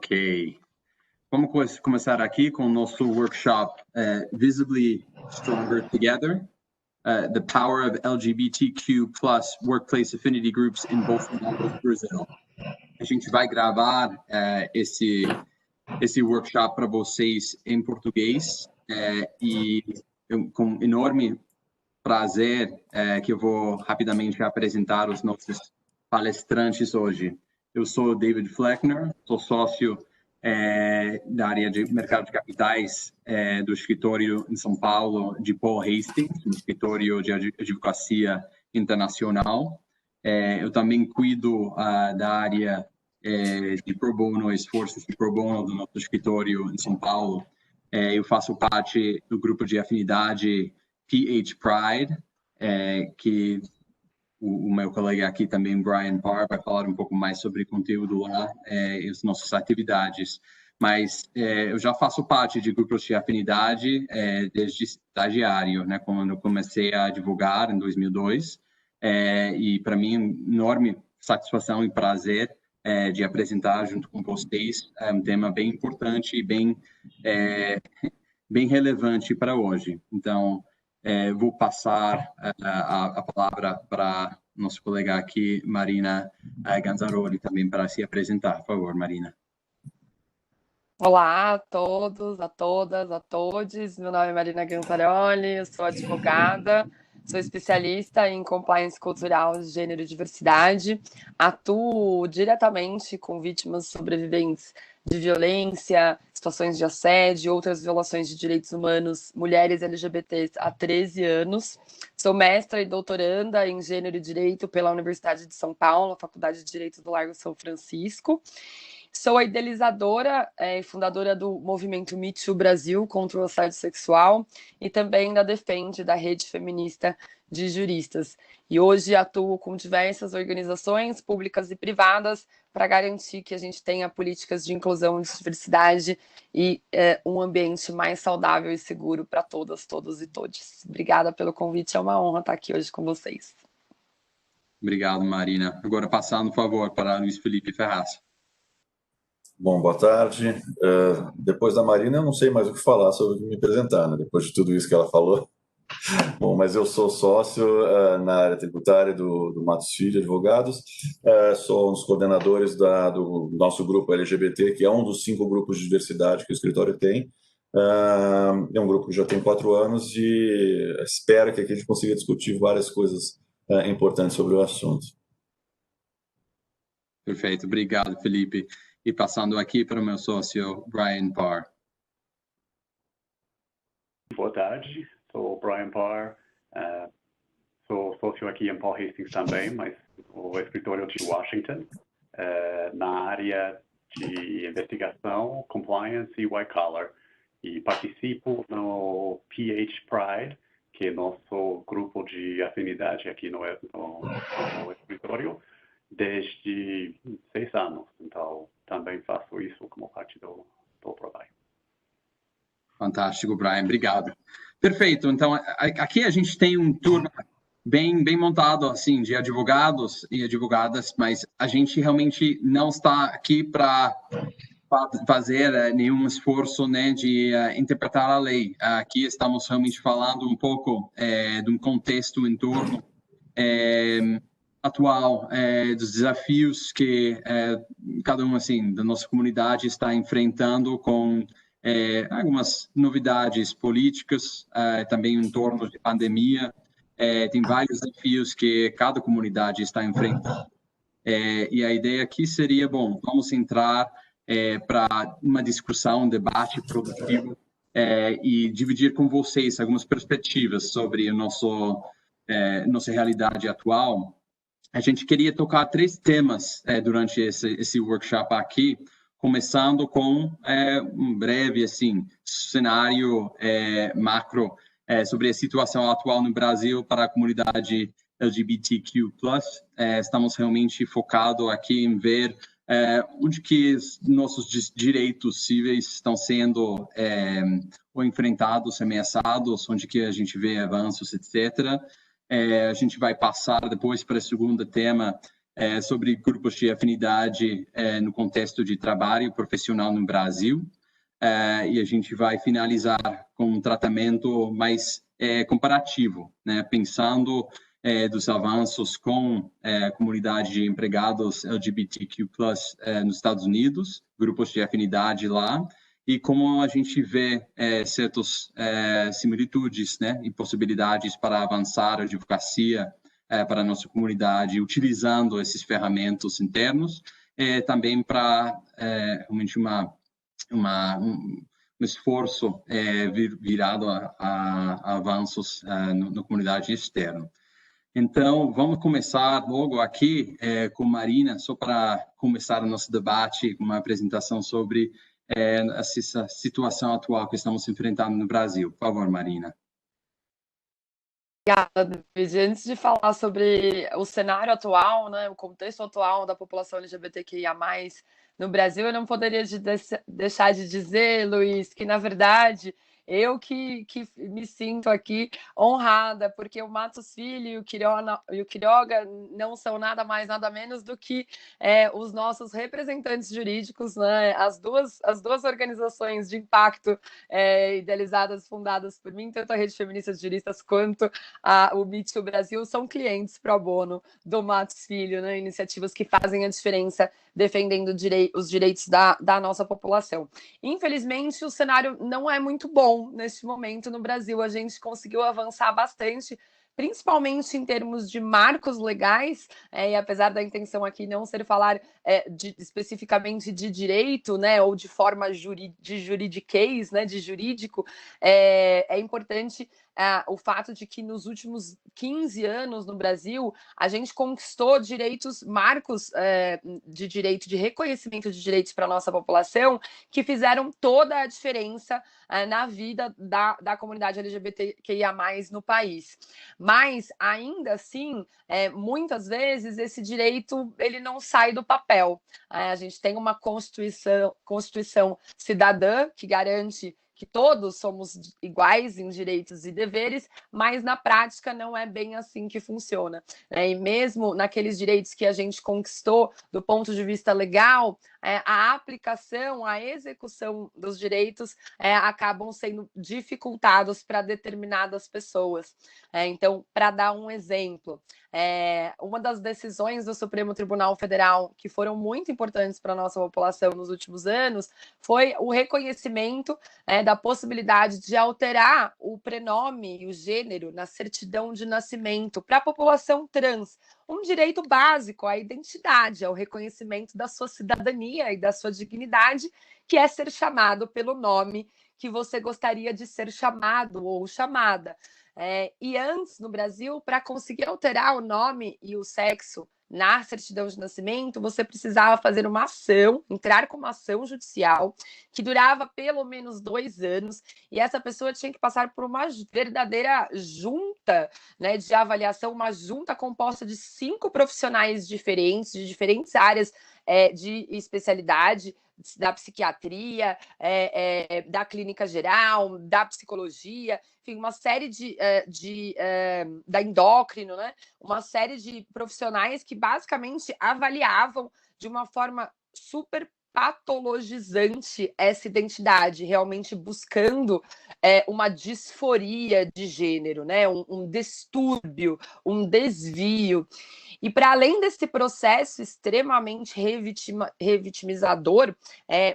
Ok. Vamos começar aqui com o nosso workshop Visibly Stronger Together, The Power of LGBTQ+ Workplace Affinity Groups in Bolsonaro, Brazil. A gente vai gravar esse workshop para vocês em português e com enorme prazer que eu vou rapidamente apresentar os nossos palestrantes hoje. Eu sou David Fleckner, sou sócio da área de mercado de capitais do escritório em São Paulo de Paul Hastings, um escritório de advocacia internacional. Eu também cuido da área de pro bono, esforços de pro bono do nosso escritório em São Paulo. Eu faço parte do grupo de afinidade PH Pride, que o meu colega aqui também, Brian Parr, vai falar um pouco mais sobre conteúdo lá e as nossas atividades. Mas eu já faço parte de grupos de afinidade desde estagiário, né, quando eu comecei a advogar em 2002. E para mim, enorme satisfação e prazer de apresentar junto com vocês um tema bem importante e bem relevante para hoje. Então, vou passar a palavra para nosso colega aqui, Marina Ganzaroli, também para se apresentar. Por favor, Marina. Olá a todos, a todas, a todos. Meu nome é Marina Ganzaroli, eu sou advogada, sou especialista em compliance cultural, gênero e diversidade. Atuo diretamente com vítimas sobreviventes de violência, situações de assédio, outras violações de direitos humanos, mulheres LGBTs há 13 anos. Sou mestra e doutoranda em Gênero e Direito pela Universidade de São Paulo, Faculdade de Direito do Largo São Francisco. Sou a idealizadora e fundadora do movimento Me Too Brasil contra o assédio sexual e também da Defende, da Rede Feminista de Juristas. E hoje atuo com diversas organizações públicas e privadas para garantir que a gente tenha políticas de inclusão e diversidade e um ambiente mais saudável e seguro para todas, todos e todes. Obrigada pelo convite, é uma honra estar aqui hoje com vocês. Obrigado, Marina. Agora passando, por favor, para Luiz Felipe Ferraz. Bom, boa tarde. Depois da Marina, eu não sei mais o que falar sobre me apresentar, né? Depois de tudo isso que ela falou. Bom, mas eu sou sócio na área tributária do Matos Filho Advogados, sou um dos coordenadores do nosso grupo LGBT, que é um dos 5 grupos de diversidade que o escritório tem. É um grupo que já tem 4 anos e espero que aqui a gente consiga discutir várias coisas importantes sobre o assunto. Perfeito, obrigado, Felipe. E passando aqui para o meu sócio, Brian Parr. Boa tarde, sou o Brian Parr, sou sócio aqui em Paul Hastings também, mas o escritório de Washington, na área de investigação, compliance e white collar. E participo no PH Pride, que é nosso grupo de afinidade aqui no escritório, desde 6 anos. Então, também faço isso como parte do trabalho. Fantástico, Brian. Obrigado. Perfeito. Então, aqui a gente tem um turno bem montado, assim, de advogados e advogadas, mas a gente realmente não está aqui para fazer nenhum esforço, né, de interpretar a lei. Aqui estamos realmente falando um pouco de um contexto em torno atual, dos desafios que cada um, assim, da nossa comunidade está enfrentando com algumas novidades políticas, também em torno de pandemia. Tem vários desafios que cada comunidade está enfrentando. E a ideia aqui seria, bom, vamos entrar para uma discussão, um debate produtivo e dividir com vocês algumas perspectivas sobre a nossa realidade atual. A gente queria tocar 3 temas durante esse workshop aqui, começando com um breve assim, cenário macro sobre a situação atual no Brasil para a comunidade LGBTQ+. Estamos realmente focados aqui em ver onde que os nossos direitos civis estão sendo ou enfrentados, ameaçados, onde que a gente vê avanços, etc. A gente vai passar depois para o segundo tema, sobre grupos de afinidade no contexto de trabalho profissional no Brasil. E a gente vai finalizar com um tratamento mais comparativo, né? Pensando dos avanços com a comunidade de empregados LGBTQ+, nos Estados Unidos, grupos de afinidade lá, e como a gente vê certas similitudes, né, e possibilidades para avançar a advocacia para a nossa comunidade, utilizando esses ferramentas internos, também para realmente um esforço virado a avanços na comunidade externa. Então, vamos começar logo aqui com Marina, só para começar o nosso debate, com uma apresentação sobre essa situação atual que estamos enfrentando no Brasil. Por favor, Marina. Obrigada, David. Antes de falar sobre o cenário atual, né, o contexto atual da população LGBTQIA+, no Brasil, eu não poderia deixar de dizer, Luiz, que, na verdade, eu que me sinto aqui honrada, porque o Matos Filho e o Quiroga não são nada mais, nada menos do que os nossos representantes jurídicos, né? As duas organizações de impacto idealizadas, fundadas por mim, tanto a Rede Feminista de Juristas quanto o Me Too Brasil, são clientes pro bono do Matos Filho, né? Iniciativas que fazem a diferença defendendo os direitos da nossa população. Infelizmente, o cenário não é muito bom neste momento no Brasil. A gente conseguiu avançar bastante, principalmente em termos de marcos legais, e apesar da intenção aqui não ser falar especificamente de direito, né, ou de forma de juridiquês, né, de jurídico, é importante o fato de que nos últimos 15 anos no Brasil, a gente conquistou marcos de direito, de reconhecimento de direitos para a nossa população, que fizeram toda a diferença na vida da comunidade LGBTQIA+, no país. Mas, ainda assim, muitas vezes esse direito ele não sai do papel. A gente tem uma Constituição cidadã que garante que todos somos iguais em direitos e deveres, mas na prática não é bem assim que funciona. E mesmo naqueles direitos que a gente conquistou do ponto de vista legal, a aplicação, a execução dos direitos acabam sendo dificultados para determinadas pessoas. Então, para dar um exemplo, uma das decisões do Supremo Tribunal Federal que foram muito importantes para a nossa população nos últimos anos foi o reconhecimento da possibilidade de alterar o prenome e o gênero na certidão de nascimento para a população trans, um direito básico à identidade, ao reconhecimento da sua cidadania e da sua dignidade, que é ser chamado pelo nome que você gostaria de ser chamado ou chamada. E antes, no Brasil, para conseguir alterar o nome e o sexo na certidão de nascimento, você precisava fazer uma ação, entrar com uma ação judicial, que durava pelo menos 2 anos, e essa pessoa tinha que passar por uma verdadeira junta, né, de avaliação, uma junta composta de 5 profissionais diferentes, de diferentes áreas de especialidade, da psiquiatria, da clínica geral, da psicologia, enfim, uma série da endócrino, né? Uma série de profissionais que basicamente avaliavam de uma forma super patologizante essa identidade, realmente buscando uma disforia de gênero, né? Um distúrbio, um desvio. E para além desse processo extremamente revitimizador,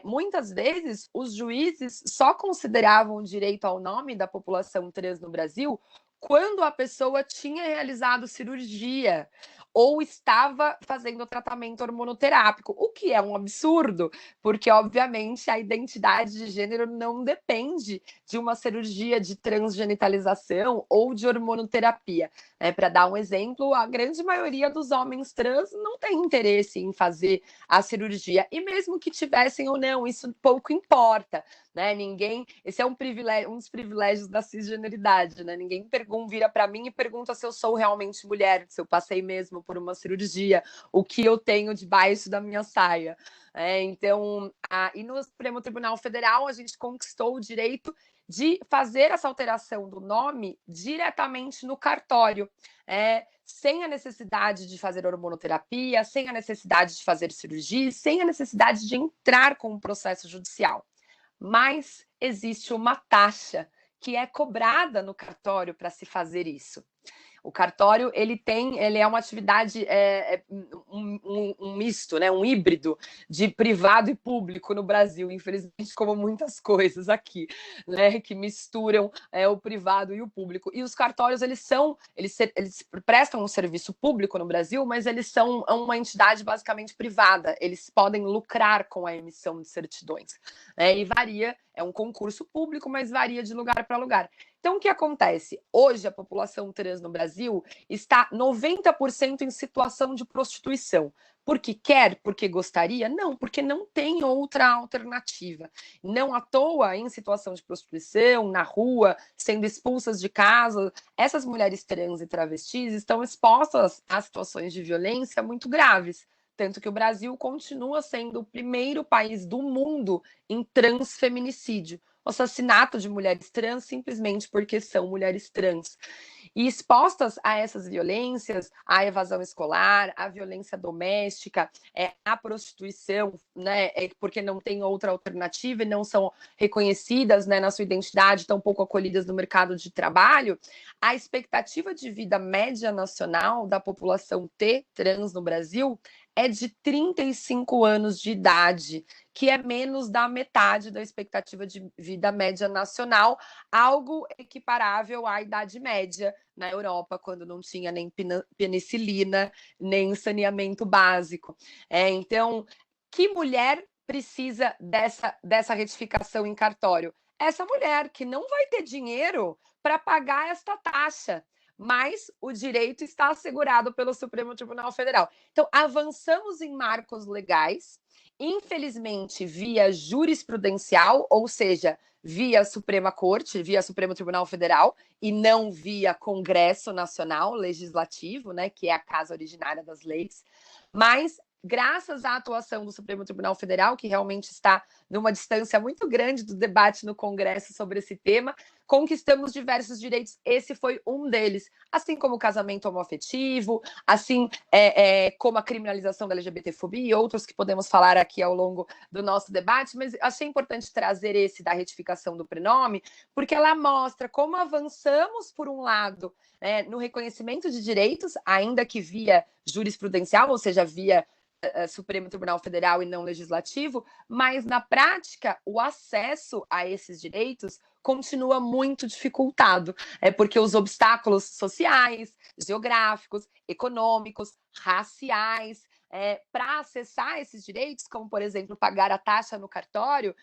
muitas vezes os juízes só consideravam o direito ao nome da população trans no Brasil quando a pessoa tinha realizado cirurgia ou estava fazendo tratamento hormonoterápico, o que é um absurdo, porque, obviamente, a identidade de gênero não depende de uma cirurgia de transgenitalização ou de hormonoterapia. Para dar um exemplo, a grande maioria dos homens trans não tem interesse em fazer a cirurgia, e mesmo que tivessem ou não, isso pouco importa. Né? Esse é um dos privilégios da cisgeneridade, né? Ninguém vira para mim e pergunta se eu sou realmente mulher, se eu passei mesmo por uma cirurgia, o que eu tenho debaixo da minha saia. E no Supremo Tribunal Federal a gente conquistou o direito de fazer essa alteração do nome diretamente no cartório, sem a necessidade de fazer hormonoterapia, sem a necessidade de fazer cirurgia, sem a necessidade de entrar com um processo judicial. Mas existe uma taxa que é cobrada no cartório para se fazer isso. O cartório, ele é uma atividade, um misto, né? Um híbrido de privado e público no Brasil, infelizmente, como muitas coisas aqui, né? Que misturam o privado e o público. E os cartórios, eles prestam um serviço público no Brasil, mas eles são uma entidade basicamente privada. Eles podem lucrar com a emissão de certidões, né? E varia, é um concurso público, mas varia de lugar para lugar. Então, o que acontece? Hoje, a população trans no Brasil está 90% em situação de prostituição. Porque quer? Porque gostaria? Não, porque não tem outra alternativa. Não à toa, em situação de prostituição, na rua, sendo expulsas de casa, essas mulheres trans e travestis estão expostas a situações de violência muito graves. Tanto que o Brasil continua sendo o primeiro país do mundo em transfeminicídio. O assassinato de mulheres trans simplesmente porque são mulheres trans. E expostas a essas violências, à evasão escolar, à violência doméstica, à prostituição, né, porque não tem outra alternativa e não são reconhecidas, né, na sua identidade, tão pouco acolhidas no mercado de trabalho, a expectativa de vida média nacional da população T trans no Brasil é de 35 anos de idade, que é menos da metade da expectativa de vida média nacional, algo equiparável à Idade Média na Europa, quando não tinha nem penicilina, nem saneamento básico. Então, que mulher precisa dessa retificação em cartório? Essa mulher que não vai ter dinheiro para pagar esta taxa, mas o direito está assegurado pelo Supremo Tribunal Federal. Então, avançamos em marcos legais, infelizmente via jurisprudencial, ou seja, via Suprema Corte, via Supremo Tribunal Federal, e não via Congresso Nacional Legislativo, né, que é a casa originária das leis, mas graças à atuação do Supremo Tribunal Federal, que realmente está numa distância muito grande do debate no Congresso sobre esse tema, conquistamos diversos direitos. Esse foi um deles, assim como o casamento homoafetivo, assim como a criminalização da LGBTfobia e outros que podemos falar aqui ao longo do nosso debate, mas achei importante trazer esse da retificação do prenome, porque ela mostra como avançamos, por um lado, no reconhecimento de direitos, ainda que via jurisprudencial, ou seja, via Supremo Tribunal Federal e não legislativo, mas na prática o acesso a esses direitos continua muito dificultado, porque os obstáculos sociais, geográficos, econômicos, raciais, para acessar esses direitos, como por exemplo pagar a taxa no cartório,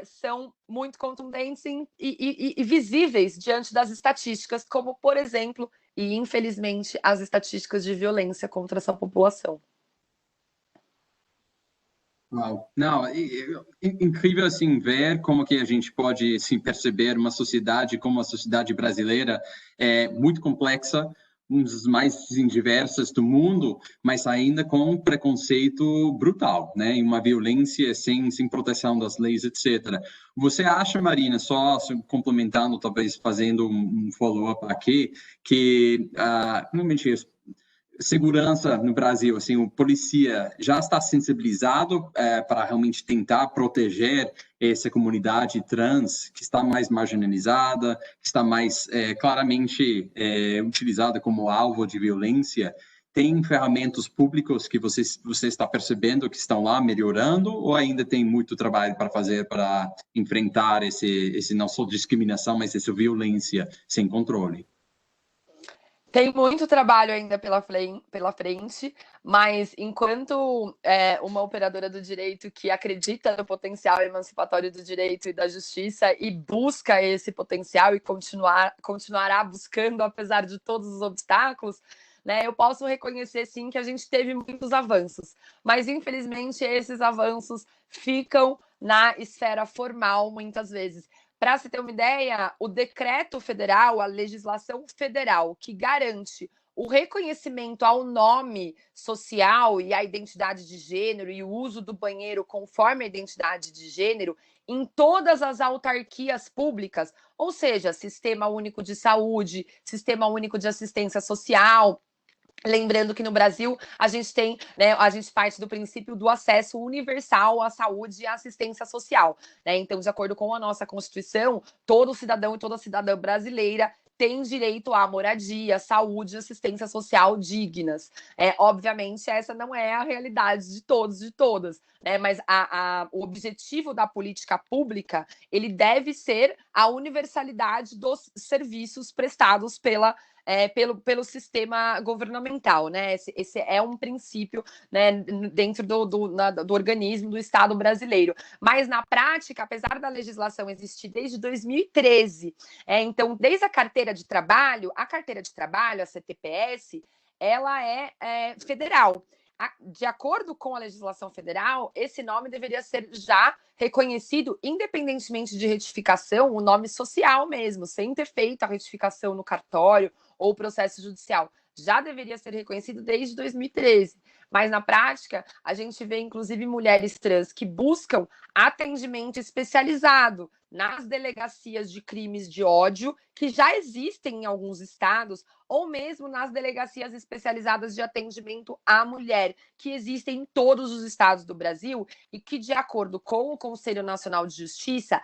são muito contundentes e visíveis diante das estatísticas, como por exemplo, e infelizmente, as estatísticas de violência contra essa população. Uau. Não, incrível assim ver como que a gente pode assim, perceber uma sociedade como a sociedade brasileira é muito complexa, uma das mais diversas do mundo, mas ainda com um preconceito brutal, né? E uma violência sem proteção das leis, etc. Você acha, Marina, só complementando, talvez fazendo um follow-up aqui, que realmente segurança no Brasil, assim, o polícia já está sensibilizado para realmente tentar proteger essa comunidade trans que está mais marginalizada, que está mais claramente utilizada como alvo de violência? Tem ferramentas públicas que você está percebendo que estão lá melhorando, ou ainda tem muito trabalho para fazer para enfrentar esse não só discriminação, mas essa violência sem controle? Tem muito trabalho ainda pela frente, mas enquanto uma operadora do direito que acredita no potencial emancipatório do direito e da justiça e busca esse potencial e continuará buscando, apesar de todos os obstáculos, né, eu posso reconhecer, sim, que a gente teve muitos avanços, mas infelizmente esses avanços ficam na esfera formal muitas vezes. Para se ter uma ideia, o decreto federal, a legislação federal que garante o reconhecimento ao nome social e à identidade de gênero e o uso do banheiro conforme a identidade de gênero em todas as autarquias públicas, ou seja, Sistema Único de Saúde, Sistema Único de Assistência Social. Lembrando que no Brasil a gente tem, né, a gente parte do princípio do acesso universal à saúde e à assistência social, né? Então, de acordo com a nossa Constituição, todo cidadão e toda cidadã brasileira tem direito à moradia, saúde e assistência social dignas. Obviamente, essa não é a realidade de todos e de todas, né? Mas o objetivo da política pública, ele deve ser a universalidade dos serviços prestados pelo sistema governamental, né? Esse é um princípio, né, dentro do organismo do Estado brasileiro. Mas, na prática, apesar da legislação existir desde 2013, então, desde a carteira de trabalho, a CTPS, ela é federal. De acordo com a legislação federal, esse nome deveria ser já reconhecido, independentemente de retificação, o nome social mesmo, sem ter feito a retificação no cartório ou processo judicial. Já deveria ser reconhecido desde 2013. Mas, na prática, a gente vê, inclusive, mulheres trans que buscam atendimento especializado nas delegacias de crimes de ódio, que já existem em alguns estados, ou mesmo nas delegacias especializadas de atendimento à mulher, que existem em todos os estados do Brasil e que, de acordo com o Conselho Nacional de Justiça,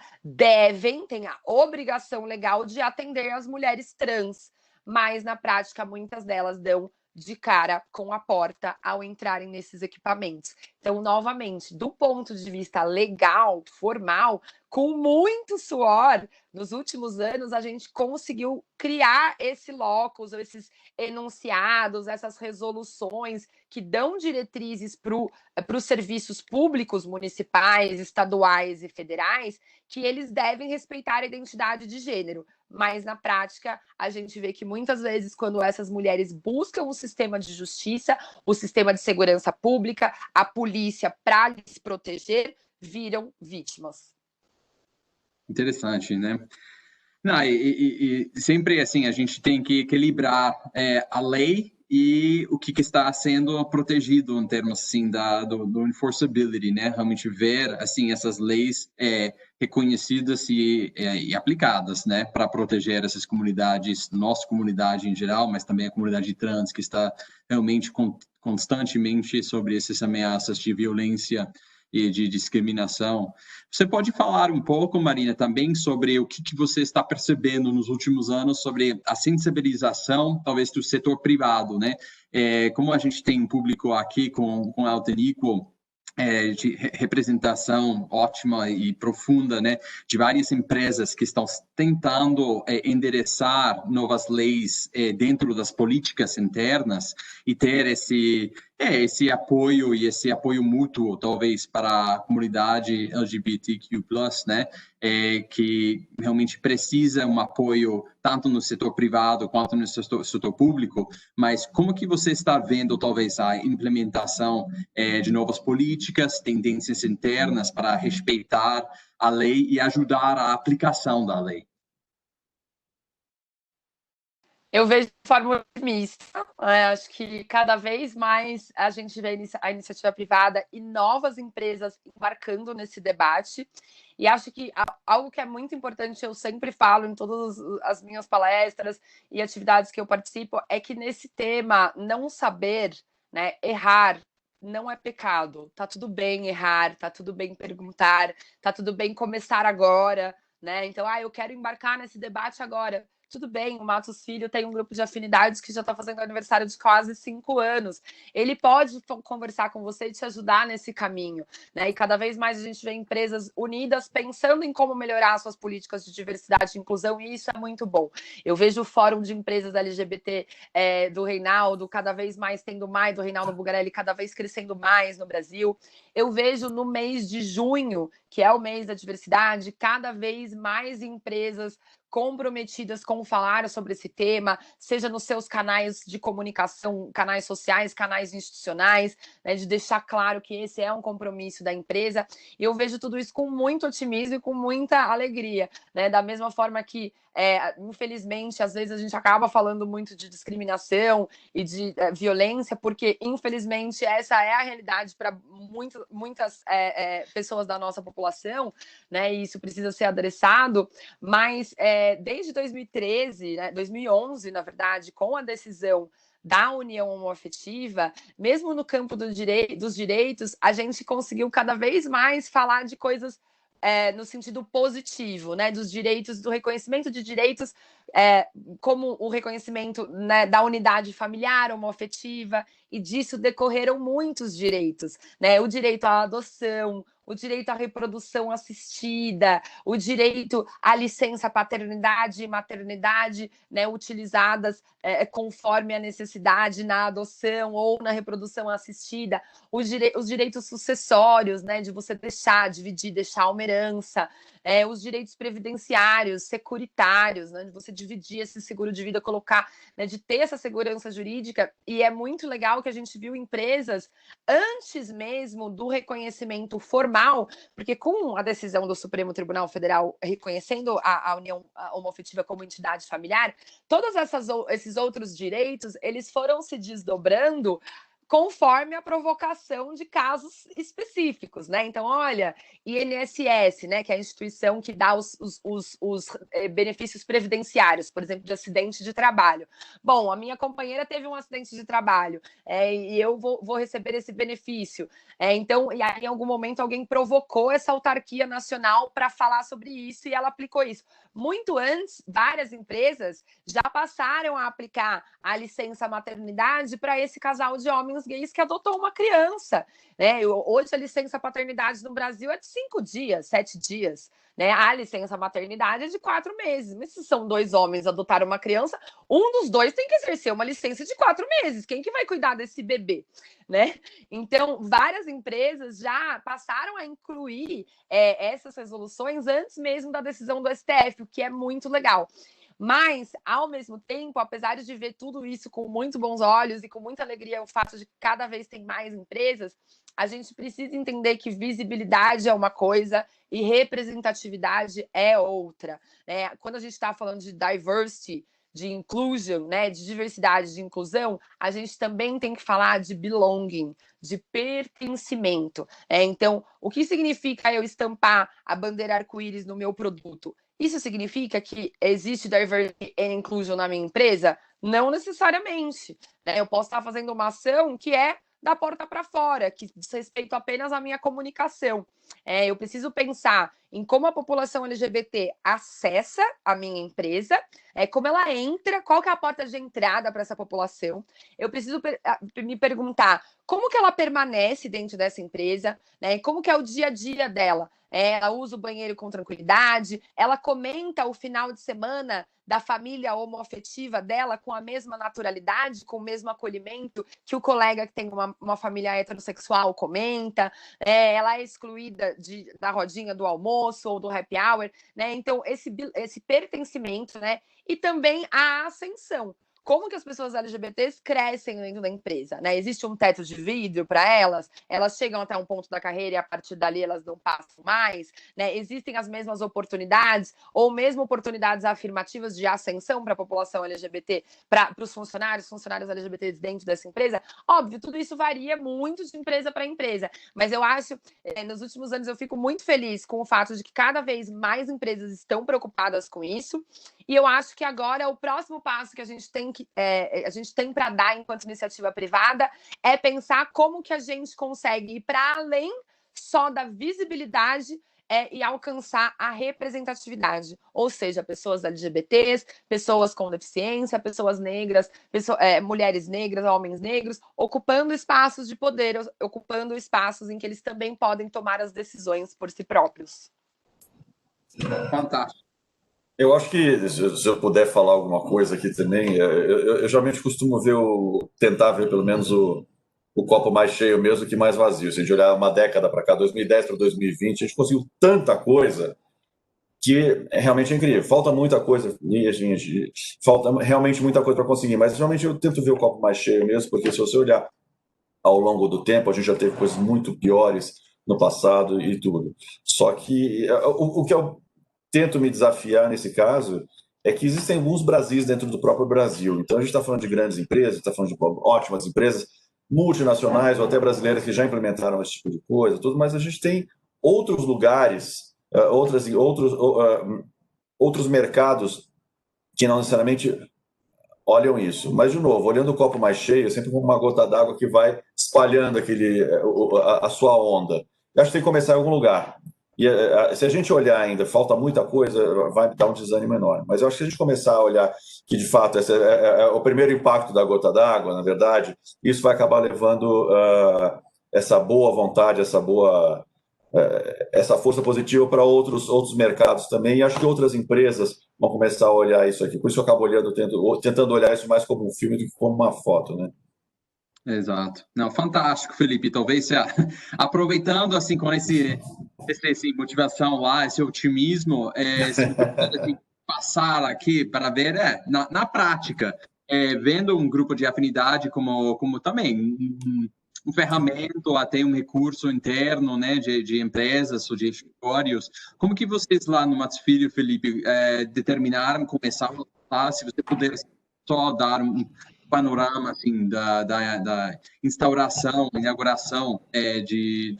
têm a obrigação legal de atender as mulheres trans. Mas, na prática, muitas delas dão de cara com a porta ao entrarem nesses equipamentos. Então, novamente, do ponto de vista legal, formal, com muito suor, nos últimos anos a gente conseguiu criar esse locus, esses enunciados, essas resoluções que dão diretrizes para os serviços públicos municipais, estaduais e federais, que eles devem respeitar a identidade de gênero. Mas, na prática, a gente vê que muitas vezes, quando essas mulheres buscam o sistema de justiça, o sistema de segurança pública, a polícia para lhes proteger, viram vítimas. Interessante, né? Não, e sempre assim, a gente tem que equilibrar a lei e o que está sendo protegido em termos assim do enforceability, né? Realmente ver assim essas leis reconhecidas e aplicadas, né? Para proteger essas comunidades, nossa comunidade em geral, mas também a comunidade trans que está realmente constantemente sobre essas ameaças de violência e de discriminação. Você pode falar um pouco, Marina, também sobre o que você está percebendo nos últimos anos sobre a sensibilização, talvez, do setor privado, né? Como a gente tem um público aqui com a Altenequal, de representação ótima e profunda, né, de várias empresas que estão tentando endereçar novas leis dentro das políticas internas e ter esse apoio e esse apoio mútuo, talvez, para a comunidade LGBTQ+, né, que realmente precisa um apoio tanto no setor privado quanto no setor público, mas como que você está vendo, talvez, a implementação de novas políticas, tendências internas para respeitar a lei e ajudar a aplicação da lei? Eu vejo de forma otimista. Acho que cada vez mais a gente vê a iniciativa privada e novas empresas embarcando nesse debate. E acho que algo que é muito importante, eu sempre falo em todas as minhas palestras e atividades que eu participo, é que nesse tema, não saber, né, errar, não é pecado. Tá tudo bem errar, tá tudo bem perguntar, tá tudo bem começar agora, né? Então, eu quero embarcar nesse debate agora. Tudo bem, o Matos Filho tem um grupo de afinidades que já está fazendo aniversário de quase 5 anos. Ele pode conversar com você e te ajudar nesse caminho, né? E cada vez mais a gente vê empresas unidas pensando em como melhorar suas políticas de diversidade e inclusão, e isso é muito bom. Eu vejo o Fórum de Empresas LGBT do Reinaldo cada vez mais tendo mais, do Reinaldo Bugarelli cada vez crescendo mais no Brasil. Eu vejo no mês de junho, que é o mês da diversidade, cada vez mais empresas comprometidas com falar sobre esse tema, seja nos seus canais de comunicação, canais sociais, canais institucionais, né, de deixar claro que esse é um compromisso da empresa. E eu vejo tudo isso com muito otimismo e com muita alegria, né? Da mesma forma que infelizmente, às vezes a gente acaba falando muito de discriminação e de violência, porque, infelizmente, essa é a realidade para muitas pessoas da nossa população, né? E isso precisa ser adressado. Mas desde 2013, né, 2011, na verdade, com a decisão da união homoafetiva, mesmo no campo dos direitos, a gente conseguiu cada vez mais falar de coisas no sentido positivo, né, dos direitos, do reconhecimento de direitos, como o reconhecimento, né, da unidade familiar homoafetiva, e disso decorreram muitos direitos, né, o direito à adoção, o direito à reprodução assistida, o direito à licença paternidade e maternidade, né, utilizadas conforme a necessidade na adoção ou na reprodução assistida, os direitos sucessórios, né, de você dividir, deixar uma herança, os direitos previdenciários, securitários, né, de você dividir esse seguro de vida, colocar, né, de ter essa segurança jurídica. E é muito legal que a gente viu empresas, antes mesmo do reconhecimento formal, porque com a decisão do Supremo Tribunal Federal reconhecendo a união homoafetiva como entidade familiar, todos esses outros direitos, eles foram se desdobrando conforme a provocação de casos específicos, né? Então, olha, INSS, né, que é a instituição que dá os benefícios previdenciários, por exemplo, de acidente de trabalho. Bom, a minha companheira teve um acidente de trabalho e eu vou receber esse benefício. Então, e aí, em algum momento, alguém provocou essa autarquia nacional para falar sobre isso e ela aplicou isso. Muito antes, várias empresas já passaram a aplicar a licença maternidade para esse casal de homens gays que adotou uma criança, né? Hoje a licença paternidade no Brasil é de 5 dias, 7 dias, né? A licença maternidade é de 4 meses. Mas se são 2 homens adotaram uma criança, um dos dois tem que exercer uma licença de 4 meses. Quem que vai cuidar desse bebê, né? Então, várias empresas já passaram a incluir essas resoluções antes mesmo da decisão do STF, o que é muito legal. Mas, ao mesmo tempo, apesar de ver tudo isso com muito bons olhos e com muita alegria, o fato de que cada vez tem mais empresas, a gente precisa entender que visibilidade é uma coisa e representatividade é outra, né? Quando a gente está falando de diversity, de inclusion, né, de diversidade, de inclusão, a gente também tem que falar de belonging, de pertencimento. Então, o que significa eu estampar a bandeira arco-íris no meu produto? Isso significa que existe diversity and inclusion na minha empresa? Não necessariamente, né? Eu posso estar fazendo uma ação que é da porta para fora, que diz respeito apenas à minha comunicação. Eu preciso pensar em como a população LGBT acessa a minha empresa, como ela entra, qual que é a porta de entrada para essa população. Eu preciso me perguntar como que ela permanece dentro dessa empresa, né? Como que é o dia a dia dela. Ela usa o banheiro com tranquilidade, ela comenta o final de semana da família homoafetiva dela com a mesma naturalidade, com o mesmo acolhimento que o colega que tem uma família heterossexual comenta, ela é excluída da rodinha do almoço ou do happy hour, né? Então, esse pertencimento, né? E também a ascensão. Como que as pessoas LGBTs crescem dentro da empresa, né? Existe um teto de vidro para elas chegam até um ponto da carreira e a partir dali elas não passam mais, né? Existem as mesmas oportunidades ou mesmo oportunidades afirmativas de ascensão para a população LGBT, para os funcionários LGBTs dentro dessa empresa. Óbvio, tudo isso varia muito de empresa para empresa, mas eu acho, nos últimos anos eu fico muito feliz com o fato de que cada vez mais empresas estão preocupadas com isso, e eu acho que agora o próximo passo que a gente tem para dar enquanto iniciativa privada é pensar como que a gente consegue ir para além só da visibilidade e alcançar a representatividade, ou seja, pessoas LGBTs, pessoas com deficiência, pessoas negras, mulheres negras, homens negros, ocupando espaços de poder, ocupando espaços em que eles também podem tomar as decisões por si próprios. Fantástico. Eu acho que, se eu puder falar alguma coisa aqui também, eu geralmente costumo tentar ver pelo menos o copo mais cheio mesmo que mais vazio. Se a gente olhar uma década para cá, 2010 para 2020, a gente conseguiu tanta coisa que é realmente incrível. Falta muita coisa, falta realmente muita coisa para conseguir, mas geralmente eu tento ver o copo mais cheio mesmo, porque se você olhar ao longo do tempo, a gente já teve coisas muito piores no passado e tudo. Só que o que eu tento me desafiar nesse caso é que existem alguns Brasis dentro do próprio Brasil. Então, a gente está falando de grandes empresas, está falando de ótimas empresas, multinacionais ou até brasileiras que já implementaram esse tipo de coisa, tudo, mas a gente tem outros lugares, outros mercados que não necessariamente olham isso. Mas, de novo, olhando o copo mais cheio, é sempre como uma gota d'água que vai espalhando a sua onda. Eu acho que tem que começar em algum lugar. E se a gente olhar ainda, falta muita coisa, vai dar um desânimo enorme. Mas eu acho que se a gente começar a olhar que, de fato, esse é o primeiro impacto da gota d'água, na verdade, isso vai acabar levando essa boa vontade, essa força positiva para outros mercados também. E acho que outras empresas vão começar a olhar isso aqui. Por isso eu acabo tentando olhar isso mais como um filme do que como uma foto, né? Exato. Não, fantástico, Felipe. Talvez aproveitando assim com esse motivação lá, esse otimismo, se você puder passar aqui para ver na prática, vendo um grupo de afinidade como também um ferramenta, até um recurso interno, né, de empresas ou de escritórios. Como que vocês lá no Matos Filho, Felipe, determinaram começar a, se você puder só dar um panorama assim da instauração, inauguração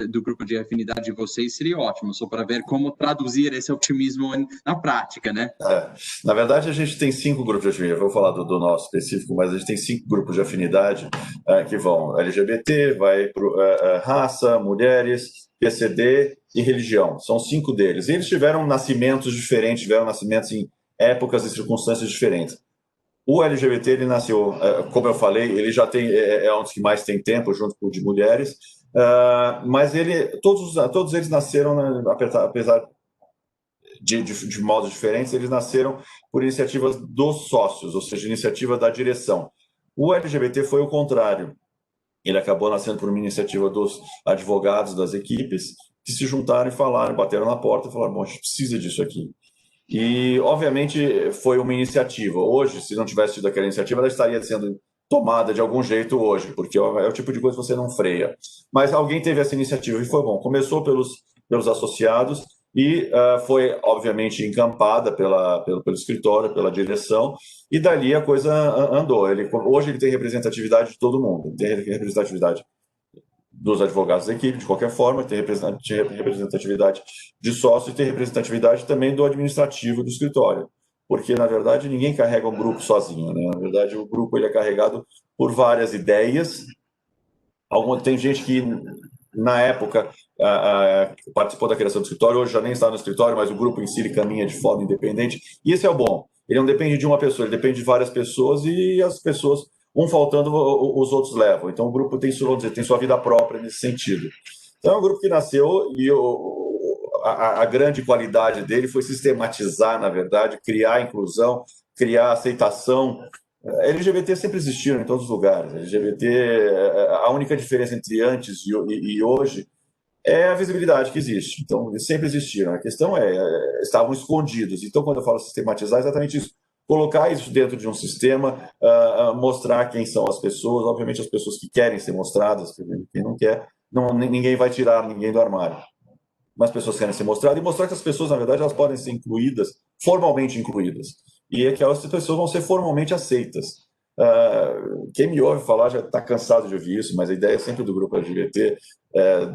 do grupo de afinidade de vocês, seria ótimo, só para ver como traduzir esse otimismo na prática, né? Na verdade, a gente tem 5 grupos de afinidade. Eu vou falar do nosso específico, mas a gente tem 5 grupos de afinidade que vão LGBT, vai para raça, mulheres, PCD e religião. São 5 deles. E eles tiveram nascimentos diferentes, tiveram nascimentos em épocas e circunstâncias diferentes. O LGBT, ele nasceu, como eu falei, ele já é um dos que mais tem tempo, junto com o de mulheres, mas todos eles nasceram, apesar de modos diferentes, eles nasceram por iniciativas dos sócios, ou seja, iniciativa da direção. O LGBT foi o contrário. Ele acabou nascendo por uma iniciativa dos advogados das equipes, que se juntaram e falaram, bateram na porta e falaram, bom, a gente precisa disso aqui. E, obviamente, foi uma iniciativa. Hoje, se não tivesse tido aquela iniciativa, ela estaria sendo tomada de algum jeito hoje, porque é o tipo de coisa que você não freia. Mas alguém teve essa iniciativa e foi bom. Começou pelos associados e foi, obviamente, encampada pelo escritório, pela direção, e dali a coisa andou. Hoje ele tem representatividade de todo mundo, tem representatividade dos advogados da equipe, de qualquer forma, tem representatividade de sócio e tem representatividade também do administrativo do escritório, porque, na verdade, ninguém carrega um grupo sozinho, né? Na verdade, o grupo ele é carregado por várias ideias. Tem gente que, na época, participou da criação do escritório, hoje já nem está no escritório, mas o grupo em si ele caminha de forma independente, e esse é o bom. Ele não depende de uma pessoa, ele depende de várias pessoas, e as pessoas, um faltando, os outros levam. Então, o grupo tem sua vida própria nesse sentido. Então, é um grupo que nasceu e a grande qualidade dele foi sistematizar, na verdade, criar inclusão, criar aceitação. LGBT sempre existiram em todos os lugares. LGBT, a única diferença entre antes e hoje é a visibilidade que existe. Então, eles sempre existiram. A questão estavam escondidos. Então, quando eu falo sistematizar, é exatamente isso. Colocar isso dentro de um sistema, mostrar quem são as pessoas, obviamente as pessoas que querem ser mostradas, quem não quer, ninguém vai tirar ninguém do armário. Mas as pessoas querem ser mostradas, e mostrar que as pessoas, na verdade, elas podem ser incluídas, formalmente incluídas, e é que as pessoas vão ser formalmente aceitas. Quem me ouve falar já está cansado de ouvir isso, mas a ideia sempre do grupo LGBT,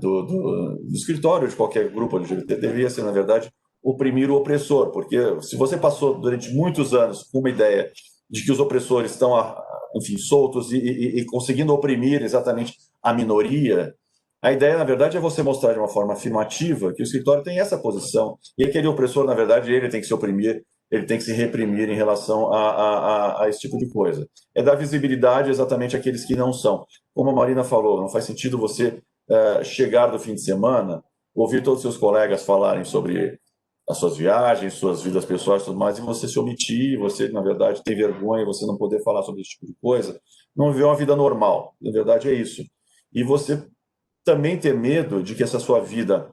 do escritório de qualquer grupo LGBT, deveria ser, na verdade, oprimir o opressor, porque se você passou durante muitos anos com uma ideia de que os opressores estão, enfim, soltos e conseguindo oprimir exatamente a minoria, a ideia, na verdade, é você mostrar de uma forma afirmativa que o escritório tem essa posição e aquele opressor, na verdade, ele tem que se oprimir, ele tem que se reprimir em relação a esse tipo de coisa. É dar visibilidade exatamente àqueles que não são. Como a Marina falou, não faz sentido você chegar do fim de semana, ouvir todos os seus colegas falarem sobre as suas viagens, suas vidas pessoais e tudo mais, e você se omitir, você, na verdade, ter vergonha, você não poder falar sobre esse tipo de coisa, não viver uma vida normal. Na verdade, é isso. E você também ter medo de que essa sua vida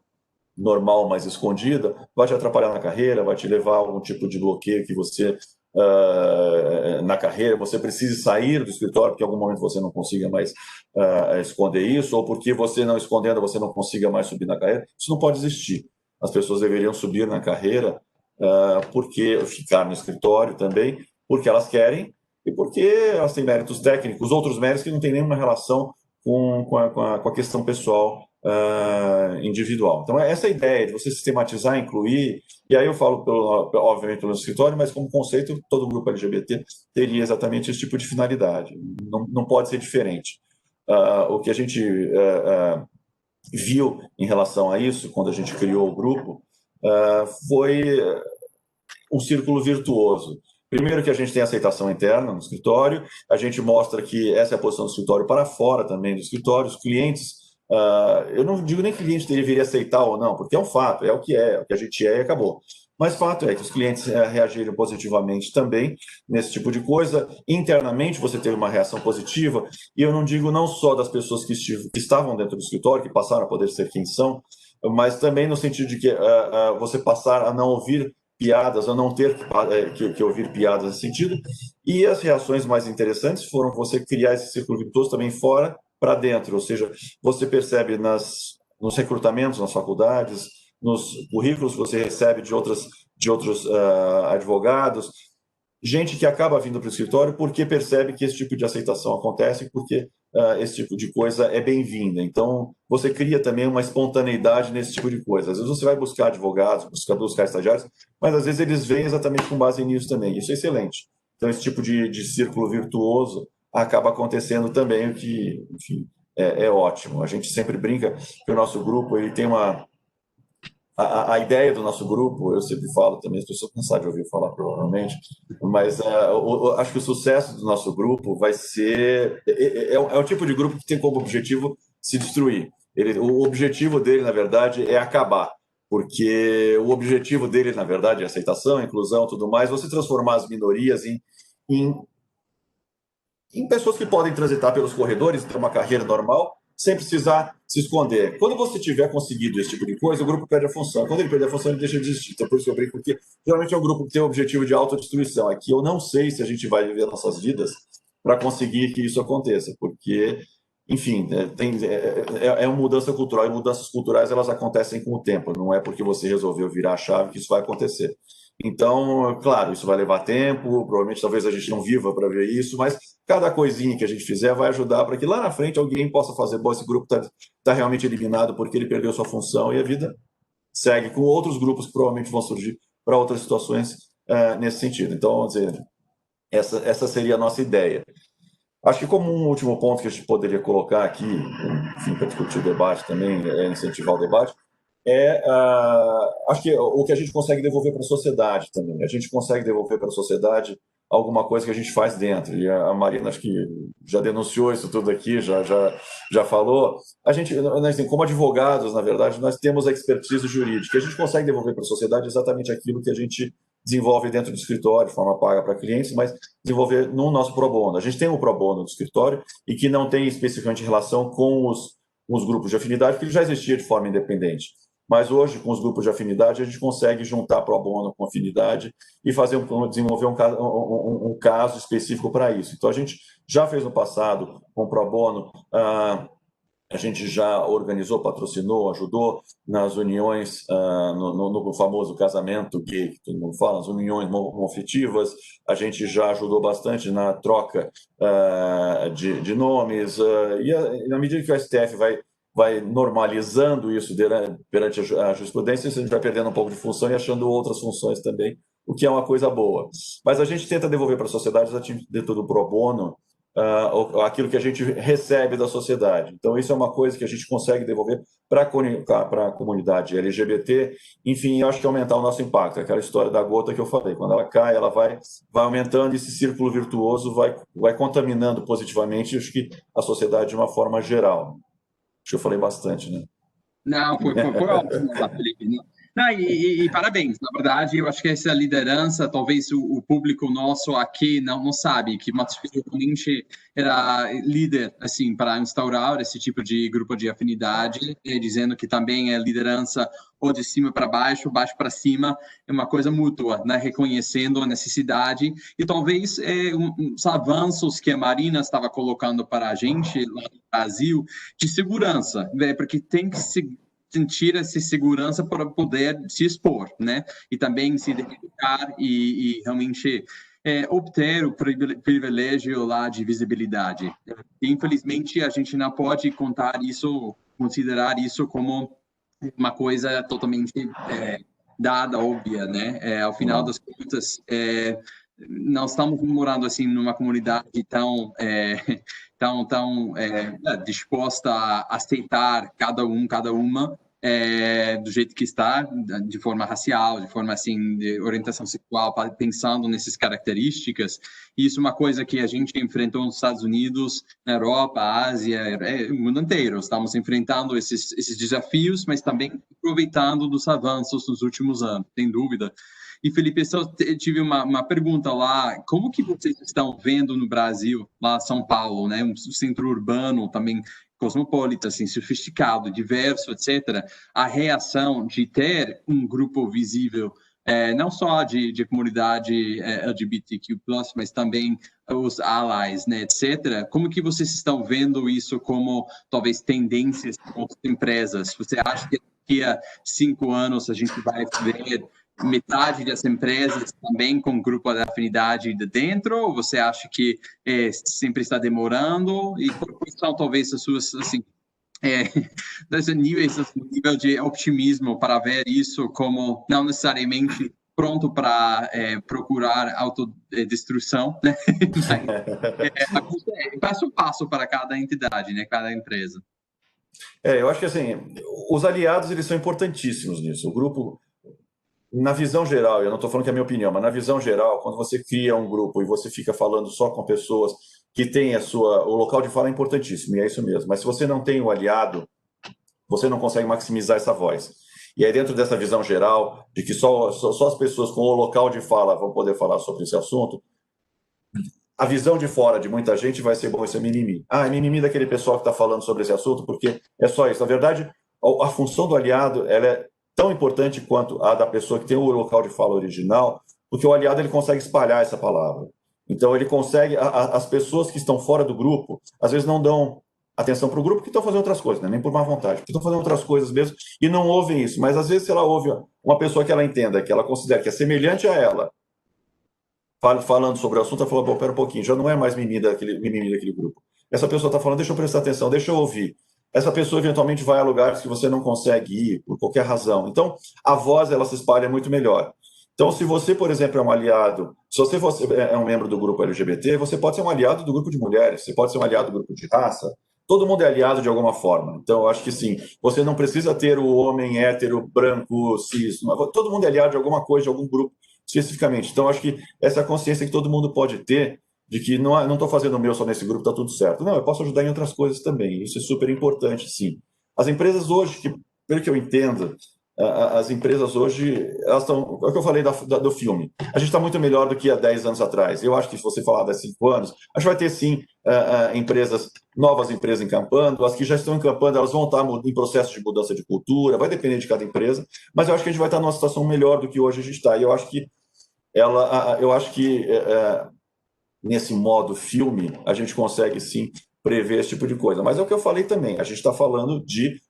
normal, mais escondida, vai te atrapalhar na carreira, vai te levar a algum tipo de bloqueio que você, na carreira, você precise sair do escritório porque em algum momento você não consiga mais esconder isso, ou porque você não escondendo, você não consiga mais subir na carreira. Isso não pode existir. As pessoas deveriam subir na carreira porque ficar no escritório também, porque elas querem e porque elas têm méritos técnicos, outros méritos que não têm nenhuma relação com a questão pessoal individual. Então, essa ideia de você sistematizar, incluir, e aí eu falo, obviamente, pelo escritório, mas como conceito, todo grupo LGBT teria exatamente esse tipo de finalidade. Não pode ser diferente. O que a gente viu em relação a isso, quando a gente criou o grupo, foi um círculo virtuoso. Primeiro que a gente tem aceitação interna no escritório, a gente mostra que essa é a posição do escritório para fora também do escritório, os clientes, eu não digo nem que o cliente deveria aceitar ou não, porque é um fato, é o que a gente é e acabou. Mas fato é que os clientes reagiram positivamente também nesse tipo de coisa. Internamente você teve uma reação positiva, e eu não digo não só das pessoas que estavam dentro do escritório, que passaram a poder ser quem são, mas também no sentido de que você passar a não ouvir piadas, ou não ter que ouvir piadas nesse sentido. E as reações mais interessantes foram você criar esse círculo virtuoso também fora para dentro, ou seja, você percebe nos recrutamentos, nas faculdades, nos currículos que você recebe de outros advogados, gente que acaba vindo para o escritório porque percebe que esse tipo de aceitação acontece, porque esse tipo de coisa é bem-vinda. Então, você cria também uma espontaneidade nesse tipo de coisa. Às vezes você vai buscar advogados, buscar estagiários, mas às vezes eles vêm exatamente com base nisso também. Isso é excelente. Então, esse tipo de círculo virtuoso acaba acontecendo também, o que, enfim, é ótimo. A gente sempre brinca que o nosso grupo ele tem uma... A ideia do nosso grupo, eu sempre falo também, as pessoas cansaram de ouvir falar provavelmente, mas acho que o sucesso do nosso grupo vai ser... É o tipo de grupo que tem como objetivo se destruir. O objetivo dele, na verdade, é acabar, porque o objetivo dele, na verdade, é aceitação, inclusão, tudo mais, você transformar as minorias em pessoas que podem transitar pelos corredores, ter uma carreira normal, sem precisar se esconder. Quando você tiver conseguido esse tipo de coisa, o grupo perde a função. Quando ele perder a função, ele deixa de existir. Então, por isso que eu brinco, porque geralmente é um grupo que tem o objetivo de autodestruição. Aqui eu não sei se a gente vai viver nossas vidas para conseguir que isso aconteça, porque, enfim, é uma mudança cultural, e mudanças culturais elas acontecem com o tempo, não é porque você resolveu virar a chave que isso vai acontecer. Então, claro, isso vai levar tempo, provavelmente talvez a gente não viva para ver isso, mas cada coisinha que a gente fizer vai ajudar para que lá na frente alguém possa fazer, bom, esse grupo está realmente eliminado porque ele perdeu sua função, e a vida segue com outros grupos que provavelmente vão surgir para outras situações nesse sentido. Então, vamos dizer, essa seria a nossa ideia. Acho que como um último ponto que a gente poderia colocar aqui, enfim, para discutir o debate também, incentivar o debate, acho que o que a gente consegue devolver para a sociedade também. A gente consegue devolver para a sociedade alguma coisa que a gente faz dentro. E a Marina, acho que já denunciou isso tudo aqui, já falou. A gente, como advogados, na verdade, nós temos a expertise jurídica. A gente consegue devolver para a sociedade exatamente aquilo que a gente desenvolve dentro do escritório, de forma paga para clientes, mas desenvolver no nosso pro bono. A gente tem um pro bono do escritório e que não tem especificamente relação com os grupos de afinidade, porque ele já existia de forma independente. Mas hoje, com os grupos de afinidade, a gente consegue juntar pro bono com afinidade e desenvolver um caso específico para isso. Então, a gente já fez no passado com pro bono, a gente já organizou, patrocinou, ajudou nas uniões, no famoso casamento gay, que todo mundo fala, as uniões homoafetivas. A gente já ajudou bastante na troca de nomes, e na medida que o STF vai normalizando isso perante a jurisprudência, a gente vai perdendo um pouco de função e achando outras funções também, o que é uma coisa boa. Mas a gente tenta devolver para a sociedade, dentro do pro bono, aquilo que a gente recebe da sociedade. Então, isso é uma coisa que a gente consegue devolver para a comunidade LGBT. Enfim, eu acho que aumentar o nosso impacto. Aquela história da gota que eu falei. Quando ela cai, ela vai aumentando, esse círculo virtuoso vai contaminando positivamente, acho que a sociedade de uma forma geral. Acho que eu falei bastante, né? Não, foi ótimo, Felipe. Não, e parabéns. Na verdade, eu acho que essa liderança, talvez o público nosso aqui não sabe que Matos Filho realmente era líder, assim, para instaurar esse tipo de grupo de afinidade, dizendo que também é liderança ou de cima para baixo para cima, é uma coisa mútua, né? Reconhecendo a necessidade e talvez os avanços que a Marina estava colocando para a gente lá no Brasil de segurança, né? Porque tem que sentir essa segurança para poder se expor, né? E também se identificar e realmente obter o privilégio lá de visibilidade. Infelizmente, a gente não pode considerar isso como uma coisa totalmente dada, óbvia, né? Ao final das contas, nós estamos morando assim numa comunidade tão disposta a aceitar cada uma do jeito que está, de forma racial, de forma assim de orientação sexual, pensando nessas características. Isso é uma coisa que a gente enfrentou nos Estados Unidos, na Europa, Ásia, o mundo inteiro. Estamos enfrentando esses desafios, mas também aproveitando dos avanços nos últimos anos, sem dúvida. E, Felipe, eu tive uma pergunta lá. Como que vocês estão vendo no Brasil, lá São Paulo, né? Um centro urbano também cosmopolita, assim, sofisticado, diverso, etc., a reação de ter um grupo visível, não só de comunidade LGBTQ+, mas também os allies, né, etc. Como que vocês estão vendo isso como, talvez, tendências de outras empresas? Você acha que daqui a 5 anos a gente vai ver metade das empresas também com grupo de afinidade de dentro, ou você acha que sempre está demorando? E quais são talvez as suas, assim, nível de otimismo para ver isso como não necessariamente pronto para procurar autodestruição, né? Passo a passo para cada entidade, né? Cada empresa. Eu acho que assim, os aliados eles são importantíssimos nisso. O grupo, na visão geral, eu não estou falando que é a minha opinião, mas na visão geral, quando você cria um grupo e você fica falando só com pessoas que têm o local de fala é importantíssimo, e é isso mesmo. Mas se você não tem o aliado, você não consegue maximizar essa voz. E aí, dentro dessa visão geral, de que só as pessoas com o local de fala vão poder falar sobre esse assunto, a visão de fora de muita gente vai ser, bom, isso é mimimi. É mimimi daquele pessoal que está falando sobre esse assunto, porque é só isso. Na verdade, a função do aliado ela é tão importante quanto a da pessoa que tem o local de fala original, porque o aliado ele consegue espalhar essa palavra. Então, ele consegue... As pessoas que estão fora do grupo, às vezes não dão atenção para o grupo, que estão fazendo outras coisas, né? Nem por má vontade, porque estão fazendo outras coisas mesmo e não ouvem isso. Mas, às vezes, se ela ouve uma pessoa que ela entenda, que ela considera que é semelhante a ela, falando sobre o assunto, ela fala, bom, pera um pouquinho, já não é mais mimimi daquele grupo. Essa pessoa está falando, deixa eu prestar atenção, deixa eu ouvir. Essa pessoa eventualmente vai a lugares que você não consegue ir por qualquer razão. Então, a voz ela se espalha muito melhor. Então, se você, por exemplo, é um aliado, se você é um membro do grupo LGBT, você pode ser um aliado do grupo de mulheres, você pode ser um aliado do grupo de raça. Todo mundo é aliado de alguma forma. Então, eu acho que sim, você não precisa ter o homem hétero, branco, cis. Todo mundo é aliado de alguma coisa, de algum grupo especificamente. Então, eu acho que essa consciência que todo mundo pode ter de que não estou fazendo o meu só nesse grupo, está tudo certo. Não, eu posso ajudar em outras coisas também. Isso é super importante, sim. As empresas hoje, pelo que eu entendo, as empresas hoje, elas estão... É o que eu falei do filme. A gente está muito melhor do que há 10 anos atrás. Eu acho que se você falar de 5 anos, a gente vai ter, sim, novas empresas encampando. As que já estão encampando, elas vão estar em processo de mudança de cultura, vai depender de cada empresa, mas eu acho que a gente vai estar numa situação melhor do que hoje a gente está. E eu acho que nesse modo filme, a gente consegue, sim, prever esse tipo de coisa. Mas é o que eu falei também, a gente está falando de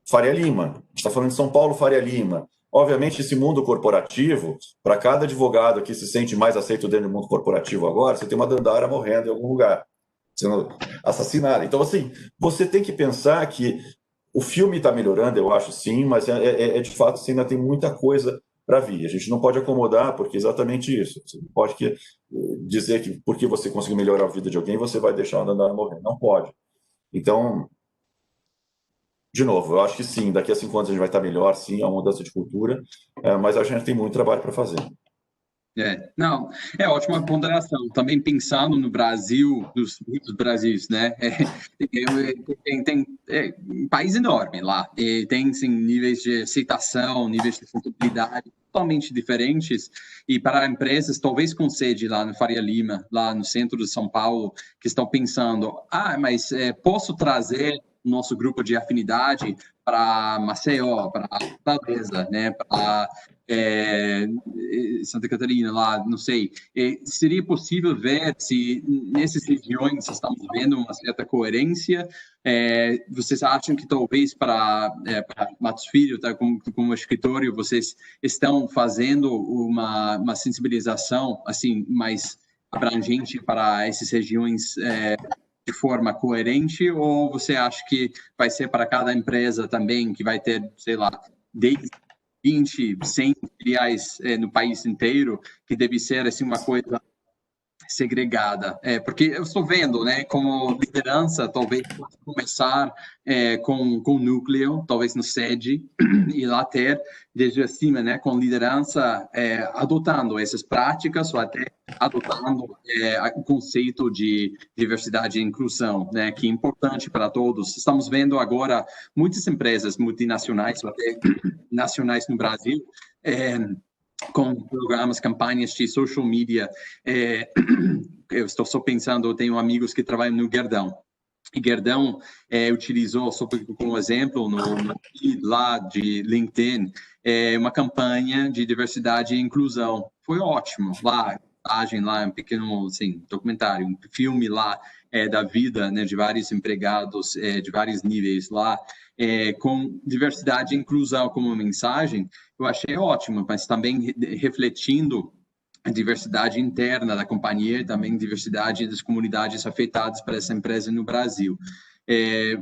Faria Lima, a gente está falando de São Paulo, Faria Lima. Obviamente, esse mundo corporativo, para cada advogado que se sente mais aceito dentro do mundo corporativo agora, você tem uma Dandara morrendo em algum lugar, sendo assassinada. Então, assim, você tem que pensar que o filme está melhorando, eu acho, sim, mas de fato, assim, ainda tem muita coisa para vir. A gente não pode acomodar, porque é exatamente isso. Você não pode dizer que porque você conseguiu melhorar a vida de alguém, você vai deixar o Dandara morrer. Não pode. Então, de novo, eu acho que sim, daqui a 5 anos a gente vai estar melhor, sim, é uma mudança de cultura, mas a gente tem muito trabalho para fazer. Não, é ótima ponderação. Também pensando no Brasil, dos Brasis, né? Tem um país enorme lá. E tem assim, níveis de aceitação, níveis de funcionalidade totalmente diferentes. E para empresas, talvez com sede lá no Faria Lima, lá no centro de São Paulo, que estão pensando, mas posso trazer nosso grupo de afinidade para Maceió, para Fortaleza, né, para Santa Catarina, lá, não sei. Seria possível ver se nessas regiões estamos vendo uma certa coerência? Vocês acham que talvez para Matos Filho, tá, como escritório, vocês estão fazendo uma sensibilização assim mais abrangente para essas regiões de forma coerente, ou você acha que vai ser para cada empresa também, que vai ter, sei lá, 10, 20, 100 filiais no país inteiro, que deve ser assim uma coisa segregada? Porque eu estou vendo, né, como liderança, talvez começar com núcleo, talvez no sede, e lá ter desde acima, né, com liderança adotando essas práticas ou até adotando o conceito de diversidade e inclusão, né, que é importante para todos. Estamos vendo agora muitas empresas multinacionais ou até nacionais no Brasil com programas, campanhas de social media. Eu estou só pensando, eu tenho amigos que trabalham no Gerdau. E Gerdau utilizou, só como exemplo, no feed lá de LinkedIn, uma campanha de diversidade e inclusão. Foi ótimo. Lá, um pequeno assim, documentário, um filme lá da vida, né, de vários empregados de vários níveis lá, com diversidade e inclusão como mensagem. Eu achei ótimo, mas também refletindo a diversidade interna da companhia e também diversidade das comunidades afetadas por essa empresa no Brasil.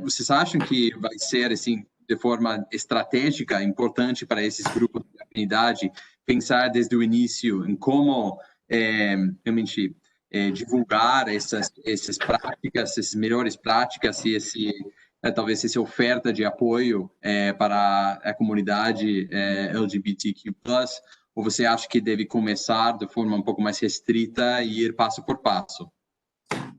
Vocês acham que vai ser, assim, de forma estratégica, importante para esses grupos de afinidade, pensar desde o início em como realmente divulgar essas práticas, essas melhores práticas e talvez essa oferta de apoio para a comunidade LGBTQ+, ou você acha que deve começar de forma um pouco mais restrita e ir passo por passo?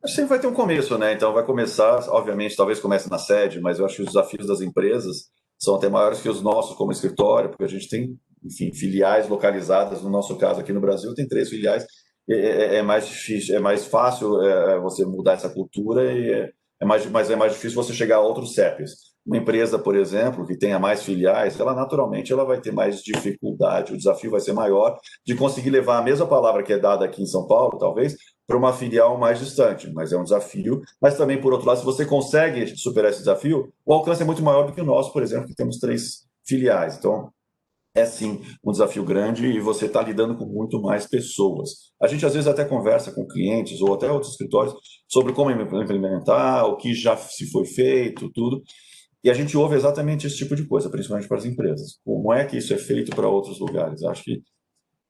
Sempre vai ter um começo, né? Então vai começar, obviamente, talvez comece na sede, mas eu acho que os desafios das empresas são até maiores que os nossos como escritório, porque a gente tem, enfim, filiais localizadas. No nosso caso aqui no Brasil tem 3 filiais. É mais difícil, é mais fácil você mudar essa cultura mas é mais difícil você chegar a outros CEPs. Uma empresa, por exemplo, que tenha mais filiais, ela naturalmente ela vai ter mais dificuldade, o desafio vai ser maior de conseguir levar a mesma palavra que é dada aqui em São Paulo, talvez, para uma filial mais distante, mas é um desafio. Mas também, por outro lado, se você consegue superar esse desafio, o alcance é muito maior do que o nosso, por exemplo, que temos 3 filiais. Então, é sim um desafio grande e você está lidando com muito mais pessoas. A gente às vezes até conversa com clientes ou até outros escritórios sobre como implementar, o que já se foi feito, tudo. E a gente ouve exatamente esse tipo de coisa, principalmente para as empresas. Como é que isso é feito para outros lugares? Acho que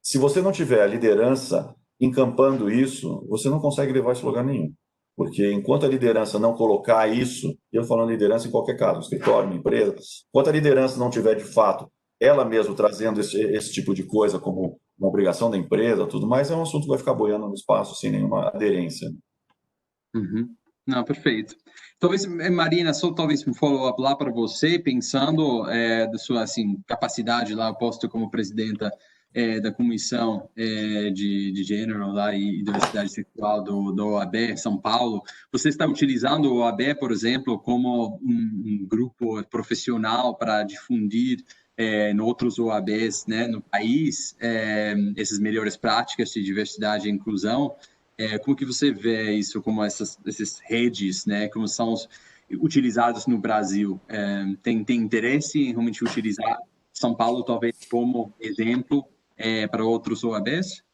se você não tiver a liderança encampando isso, você não consegue levar isso a lugar nenhum. Porque enquanto a liderança não colocar isso, eu falando liderança em qualquer caso, escritório, uma empresa, enquanto a liderança não tiver de fato ela mesma trazendo esse tipo de coisa como uma obrigação da empresa, tudo mais, é um assunto que vai ficar boiando no espaço sem nenhuma aderência. Uhum. Não, perfeito. Talvez, Marina, só talvez um follow-up lá para você, pensando da sua assim, capacidade lá, posto como presidenta da Comissão de Gênero lá e Diversidade Sexual do OAB São Paulo. Você está utilizando o OAB, por exemplo, como um grupo profissional para difundir em outros OABs, né, no país, essas melhores práticas de diversidade e inclusão? Como que você vê isso, como essas redes, né, como são utilizadas no Brasil? Tem interesse em realmente utilizar São Paulo, talvez, como exemplo para outros OABs?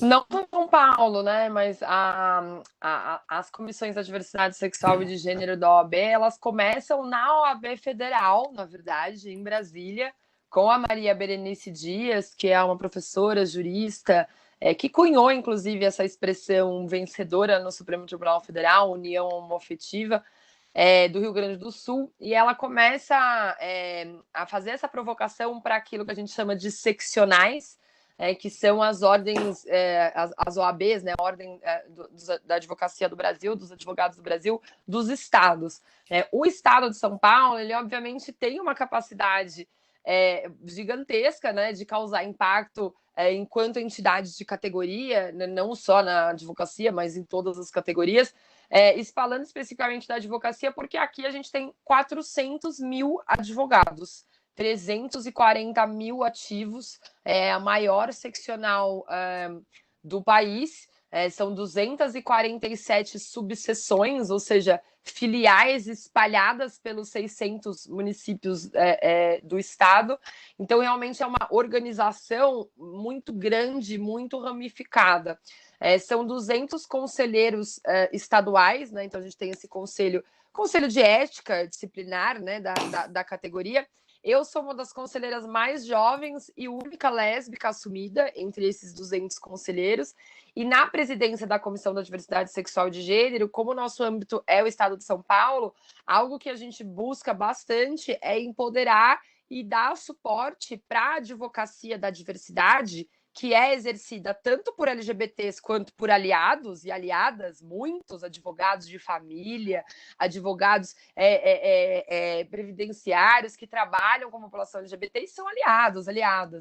Não só São Paulo, né? Mas as comissões da diversidade sexual e de gênero da OAB, elas começam na OAB Federal, na verdade, em Brasília, com a Maria Berenice Dias, que é uma professora jurista, que cunhou, inclusive, essa expressão vencedora no Supremo Tribunal Federal, União Homoafetiva, do Rio Grande do Sul, e ela começa a fazer essa provocação para aquilo que a gente chama de seccionais, que são as ordens, as OABs, né, a Ordem da Advocacia do Brasil, dos Advogados do Brasil, dos estados. O estado de São Paulo, ele obviamente tem uma capacidade gigantesca, né, de causar impacto enquanto entidade de categoria, né, não só na advocacia, mas em todas as categorias, falando especificamente da advocacia, porque aqui a gente tem 400 mil advogados, 340 mil ativos, a maior seccional do país, são 247 subseções, ou seja, filiais espalhadas pelos 600 municípios do estado. Então, realmente é uma organização muito grande, muito ramificada. São 200 conselheiros estaduais, né? Então a gente tem esse conselho de ética disciplinar, né, da categoria. Eu sou uma das conselheiras mais jovens e única lésbica assumida entre esses 200 conselheiros. E na presidência da Comissão da Diversidade Sexual e de Gênero, como o nosso âmbito é o Estado de São Paulo, algo que a gente busca bastante é empoderar e dar suporte para a advocacia da diversidade, que é exercida tanto por LGBTs quanto por aliados e aliadas, muitos advogados de família, advogados previdenciários que trabalham com a população LGBT e são aliadas,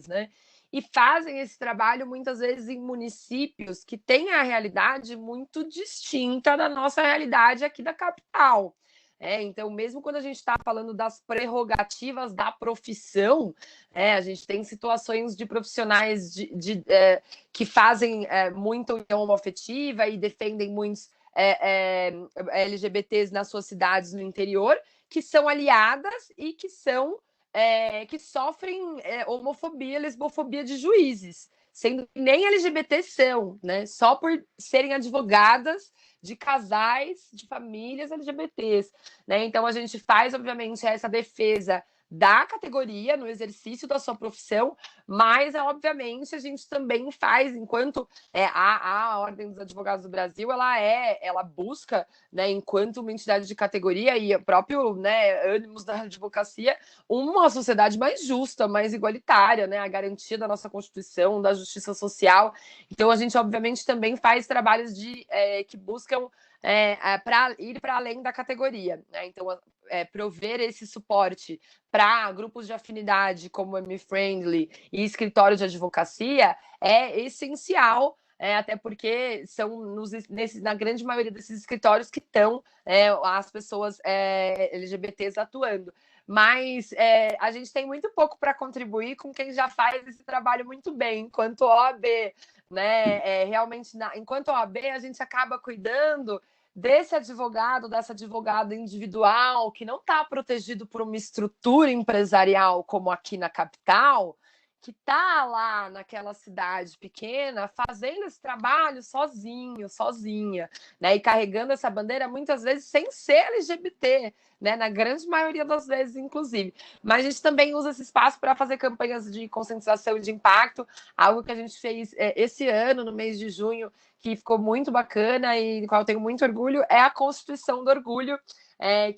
né? E fazem esse trabalho muitas vezes em municípios que têm a realidade muito distinta da nossa realidade aqui da capital. Então, mesmo quando a gente está falando das prerrogativas da profissão, a gente tem situações de profissionais que fazem muita união homoafetiva e defendem muitos LGBTs nas suas cidades no interior, que são aliadas e que sofrem homofobia, lesbofobia de juízes, sendo que nem LGBT são, né? Só por serem advogadas de casais, de famílias LGBTs, né? Então a gente faz, obviamente, essa defesa da categoria no exercício da sua profissão, mas obviamente a gente também faz, enquanto a Ordem dos Advogados do Brasil ela busca, né, enquanto uma entidade de categoria e o próprio, né, ânimos da advocacia, uma sociedade mais justa, mais igualitária, né, a garantia da nossa Constituição, da justiça social. Então a gente obviamente também faz trabalhos que buscam para ir para além da categoria, né? Então prover esse suporte para grupos de afinidade como M-Friendly e escritório de advocacia é essencial, até porque são na grande maioria desses escritórios que estão as pessoas LGBTs atuando. Mas a gente tem muito pouco para contribuir com quem já faz esse trabalho muito bem, enquanto OAB, né? Realmente, enquanto OAB, a gente acaba cuidando desse advogado, dessa advogada individual, que não está protegido por uma estrutura empresarial como aqui na capital, que está lá naquela cidade pequena fazendo esse trabalho sozinho, sozinha, né? E carregando essa bandeira muitas vezes sem ser LGBT, né? Na grande maioria das vezes, inclusive. Mas a gente também usa esse espaço para fazer campanhas de conscientização e de impacto, algo que a gente fez esse ano, no mês de junho, que ficou muito bacana e do qual eu tenho muito orgulho, é a Constituição do Orgulho,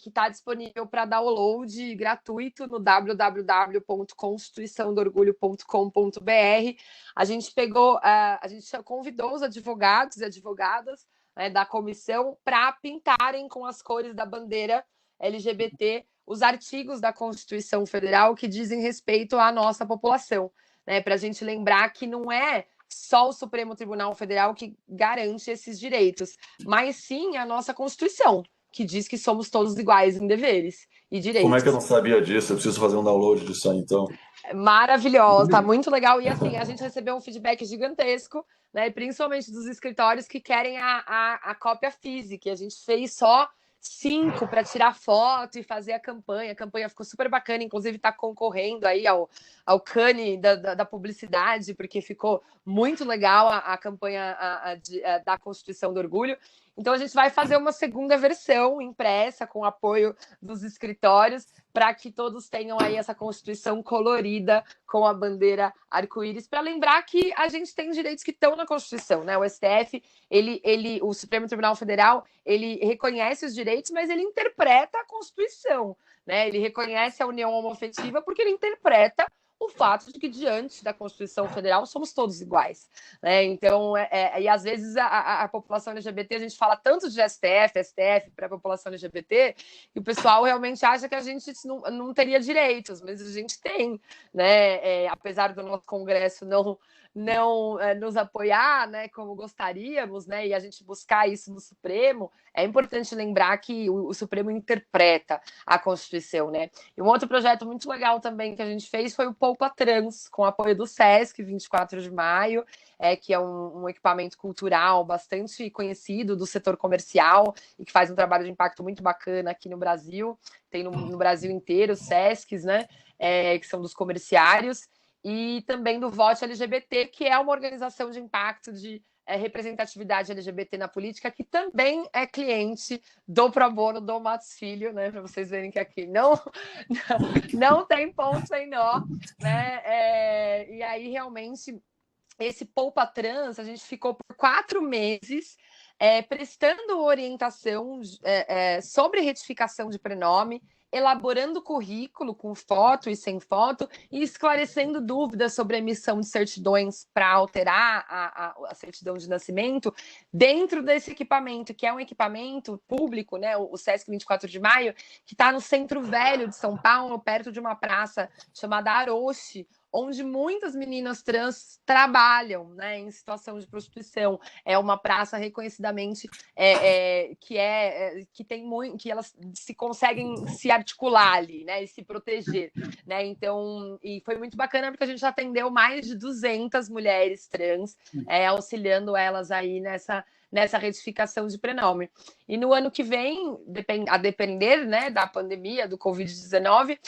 que está disponível para download gratuito no www.constituiçãodorgulho.com.br. A gente convidou os advogados e advogadas, né, da comissão para pintarem com as cores da bandeira LGBT os artigos da Constituição Federal que dizem respeito à nossa população, né, para a gente lembrar que não é só o Supremo Tribunal Federal que garante esses direitos, mas sim a nossa Constituição, que diz que somos todos iguais em deveres e direitos. Como é que eu não sabia disso? Eu preciso fazer um download disso aí, então. Maravilhosa, tá muito legal. E assim, a gente recebeu um feedback gigantesco, né? Principalmente dos escritórios que querem a cópia física. A gente fez só 5 para tirar foto e fazer a campanha. A campanha ficou super bacana, inclusive está concorrendo aí ao Cane da publicidade, porque ficou muito legal a campanha da Constituição do Orgulho. Então, a gente vai fazer uma segunda versão impressa com apoio dos escritórios para que todos tenham aí essa Constituição colorida com a bandeira arco-íris, para lembrar que a gente tem direitos que estão na Constituição, né? O STF, o Supremo Tribunal Federal, ele reconhece os direitos, mas ele interpreta a Constituição, né? Ele reconhece a união homoafetiva porque ele interpreta o fato de que, diante da Constituição Federal, somos todos iguais, né? Então, e às vezes a população LGBT, a gente fala tanto de STF para a população LGBT, e o pessoal realmente acha que a gente não teria direitos, mas a gente tem, né? Apesar do nosso Congresso nos apoiar, né, como gostaríamos, né, e a gente buscar isso no Supremo, é importante lembrar que o Supremo interpreta a Constituição, né? E um outro projeto muito legal também que a gente fez foi o Poupa Trans, com apoio do SESC, 24 de maio, que é um equipamento cultural bastante conhecido do setor comercial e que faz um trabalho de impacto muito bacana aqui no Brasil. Tem no Brasil inteiro, SESCs, né, que são dos comerciários, e também do Vote LGBT, que é uma organização de impacto de representatividade LGBT na política, que também é cliente do Pro Bono do Matos Filho, né? Para vocês verem que aqui não tem ponto sem nó, né? E aí, realmente, esse Poupa Trans, a gente ficou por 4 meses prestando orientação sobre retificação de prenome, elaborando currículo com foto e sem foto e esclarecendo dúvidas sobre a emissão de certidões para alterar a certidão de nascimento dentro desse equipamento, que é um equipamento público, né, o SESC 24 de maio, que está no Centro Velho de São Paulo, perto de uma praça chamada Aroche, onde muitas meninas trans trabalham, né, em situação de prostituição. É uma praça reconhecidamente que tem muito, que elas se conseguem se articular ali, né, e se proteger, né? Então, e foi muito bacana porque a gente atendeu mais de 200 mulheres trans, auxiliando elas aí nessa retificação de prenome. E no ano que vem, a depender, né, da pandemia, do Covid-19,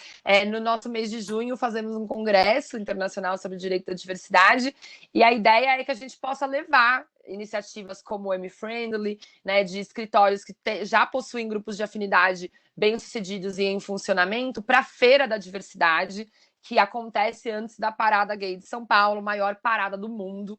no nosso mês de junho fazemos um congresso internacional sobre o direito da diversidade, e a ideia é que a gente possa levar iniciativas como o M-Friendly, né, de escritórios que já possuem grupos de afinidade bem-sucedidos e em funcionamento, para a Feira da Diversidade, que acontece antes da Parada Gay de São Paulo, maior parada do mundo,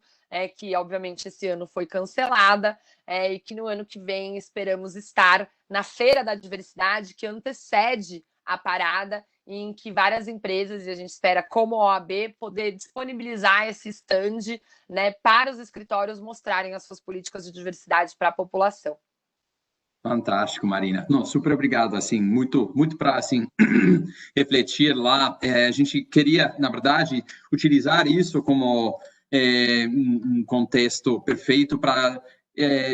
que obviamente esse ano foi cancelada, e que no ano que vem esperamos estar na Feira da Diversidade, que antecede a parada, em que várias empresas, e a gente espera, como a OAB, poder disponibilizar esse stand, né, para os escritórios mostrarem as suas políticas de diversidade para a população. Fantástico, Marina. Não, super obrigado, assim, muito para, assim, refletir lá. A gente queria, na verdade, utilizar isso como um contexto perfeito para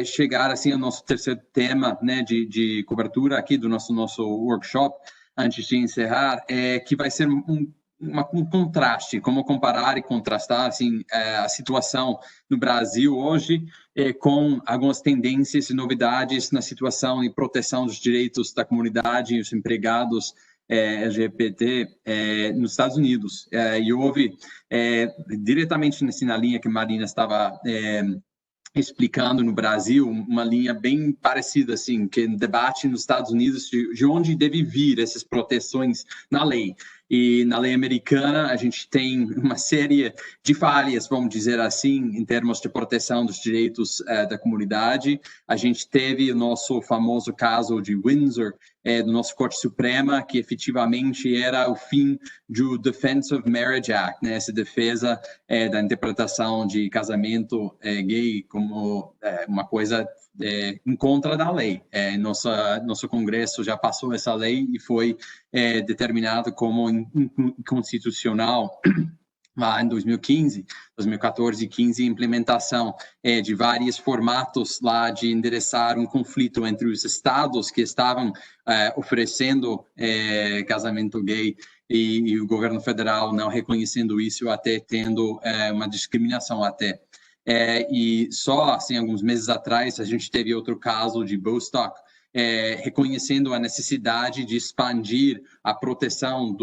chegar, assim, ao nosso terceiro tema, né, de cobertura aqui do nosso workshop, antes de encerrar, que vai ser um contraste, como comparar e contrastar, assim, a situação no Brasil hoje com algumas tendências e novidades na situação e proteção dos direitos da comunidade e os empregados LGBT nos Estados Unidos. E houve, diretamente na linha que a Marina estava explicando no Brasil, uma linha bem parecida, assim, que debate nos Estados Unidos de onde deve vir essas proteções na lei. E na lei americana, a gente tem uma série de falhas, vamos dizer assim, em termos de proteção dos direitos da comunidade. A gente teve o nosso famoso caso de Windsor, do nosso Corte Suprema, que efetivamente era o fim do Defense of Marriage Act, né? Essa defesa da interpretação de casamento gay como uma coisa em contra da lei. Nosso Congresso já passou essa lei e foi determinado como inconstitucional lá em 2015, 2014 e 15, implementação de vários formatos lá de endereçar um conflito entre os estados que estavam oferecendo casamento gay e o governo federal não reconhecendo isso, até tendo uma discriminação até. E só assim, alguns meses atrás, a gente teve outro caso de Bostock, reconhecendo a necessidade de expandir a proteção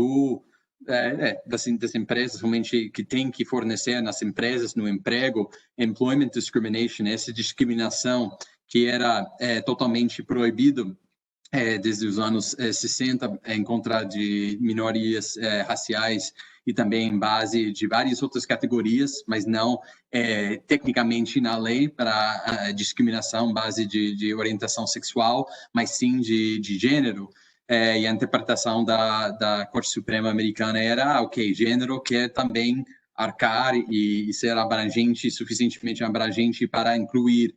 das empresas realmente que tem que fornecer nas empresas, no emprego, employment discrimination, essa discriminação que era totalmente proibido desde os anos 60 em contra de minorias raciais e também em base de várias outras categorias, mas não tecnicamente na lei para discriminação base de orientação sexual, mas sim de gênero. E a interpretação da Corte Suprema Americana era, ok, gênero quer também arcar e ser abrangente, suficientemente abrangente para incluir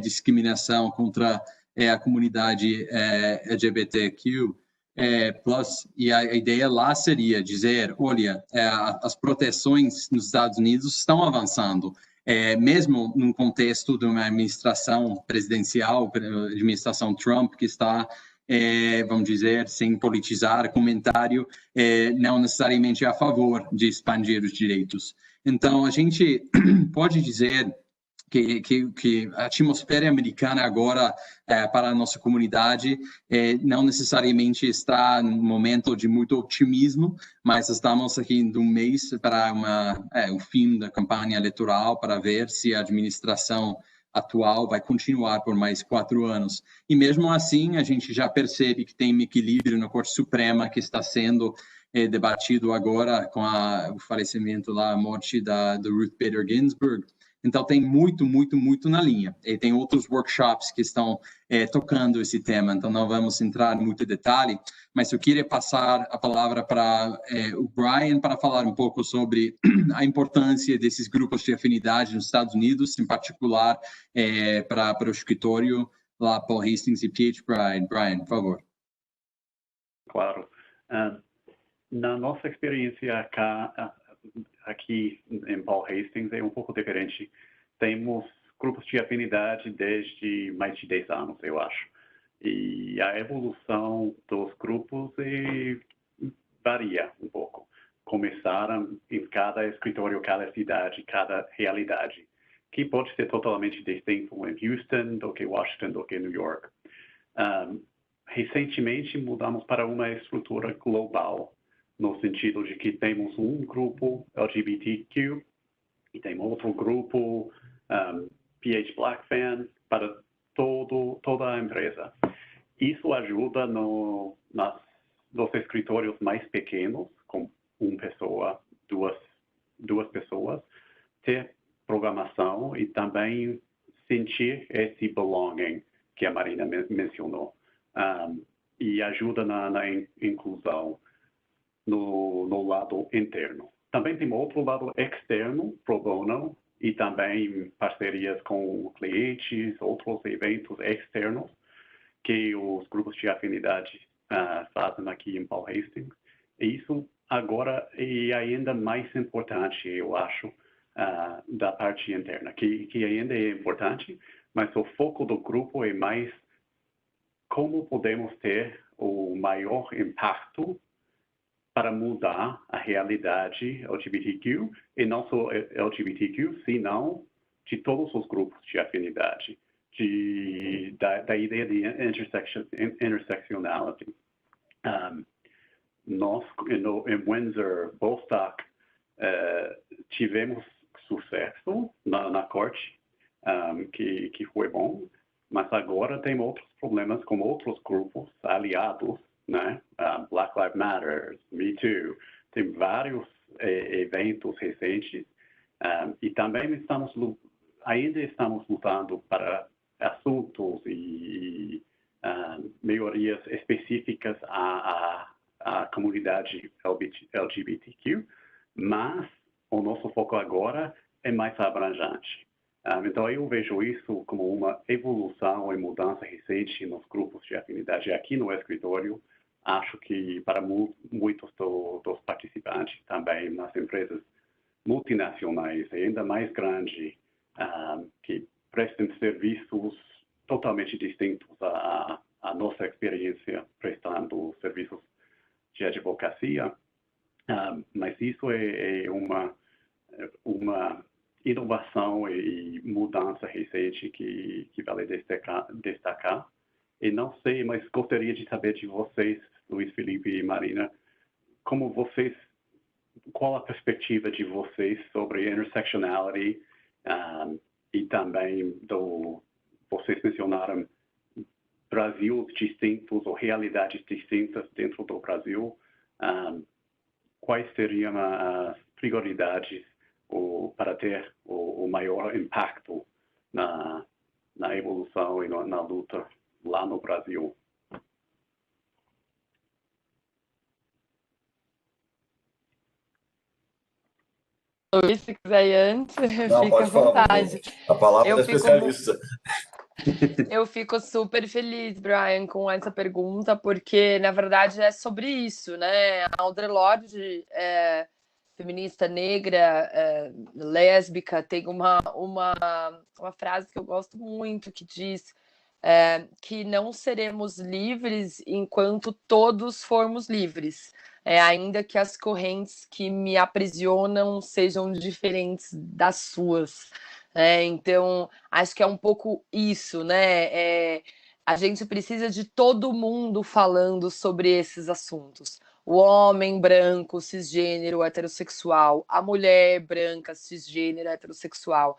discriminação contra a comunidade LGBTQ+. plus, e a ideia lá seria dizer, olha, as proteções nos Estados Unidos estão avançando, mesmo num contexto de uma administração presidencial, administração Trump, que está, vamos dizer, sem politizar, comentário, não necessariamente a favor de expandir os direitos. Então, a gente pode dizer que a atmosfera americana agora para a nossa comunidade não necessariamente está num momento de muito otimismo, mas estamos aqui em um mês para o fim da campanha eleitoral para ver se a administração atual vai continuar por mais 4 anos. E mesmo assim, a gente já percebe que tem um equilíbrio na Corte Suprema que está sendo debatido agora com o falecimento lá, a morte do Ruth Bader Ginsburg. Então, tem muito na linha. E tem outros workshops que estão tocando esse tema, então não vamos entrar em muito detalhe, mas eu queria passar a palavra para o Brian para falar um pouco sobre a importância desses grupos de afinidade nos Estados Unidos, em particular para o escritório lá, Paul Hastings e PH Bryan. Brian, por favor. Claro. Na nossa experiência aqui em Paul Hastings é um pouco diferente. Temos grupos de afinidade desde mais de 10 anos, eu acho. E a evolução dos grupos varia um pouco. Começaram em cada escritório, cada cidade, cada realidade, que pode ser totalmente distinto em Houston do que Washington, do que New York. Recentemente, mudamos para uma estrutura global, no sentido de que temos um grupo LGBTQ e tem outro grupo PH Black Fan para toda a empresa. Isso ajuda nos escritórios mais pequenos, com uma pessoa, duas pessoas, ter programação e também sentir esse belonging que a Marina mencionou. E ajuda na inclusão no lado interno. Também tem outro lado externo, pro bono, e também parcerias com clientes, outros eventos externos que os grupos de afinidade fazem aqui em Paul Hastings. E isso agora é ainda mais importante, eu acho, da parte interna, que ainda é importante, mas o foco do grupo é mais como podemos ter o maior impacto para mudar a realidade LGBTQ, e não só LGBTQ, senão de todos os grupos de afinidade, da ideia de intersectionality. Nós, em Windsor, Bostock, tivemos sucesso na corte, que foi bom, mas agora tem outros problemas com outros grupos aliados, né? Black Lives Matter, Me Too, tem vários eventos recentes e também ainda estamos lutando para assuntos e melhorias específicas à comunidade LGBTQ, mas o nosso foco agora é mais abrangente. Então, eu vejo isso como uma evolução e mudança recente nos grupos de afinidade aqui no escritório. Acho que para muitos dos participantes, também nas empresas multinacionais, ainda mais grandes, que prestam serviços totalmente distintos à nossa experiência prestando serviços de advocacia. Mas isso é uma inovação e mudança recente que vale destacar. E não sei, mas gostaria de saber de vocês, Luiz Felipe e Marina, qual a perspectiva de vocês sobre intersectionality e também vocês mencionaram Brasil distintos ou realidades distintas dentro do Brasil. Quais seriam as prioridades para ter o maior impacto na evolução e na luta lá no Brasil? Luiz, se quiser ir antes, Não, fica à pode falar, vontade. a palavra Eu da fico especialista. Eu fico super feliz, Brian, com essa pergunta, porque, na verdade, é sobre isso, né? A Audre Lorde, feminista negra, lésbica, tem uma frase que eu gosto muito, que diz que não seremos livres enquanto todos formos livres, ainda que as correntes que me aprisionam sejam diferentes das suas. Então, acho que é um pouco isso, né? A gente precisa de todo mundo falando sobre esses assuntos. O homem branco, cisgênero, heterossexual, a mulher branca, cisgênero, heterossexual.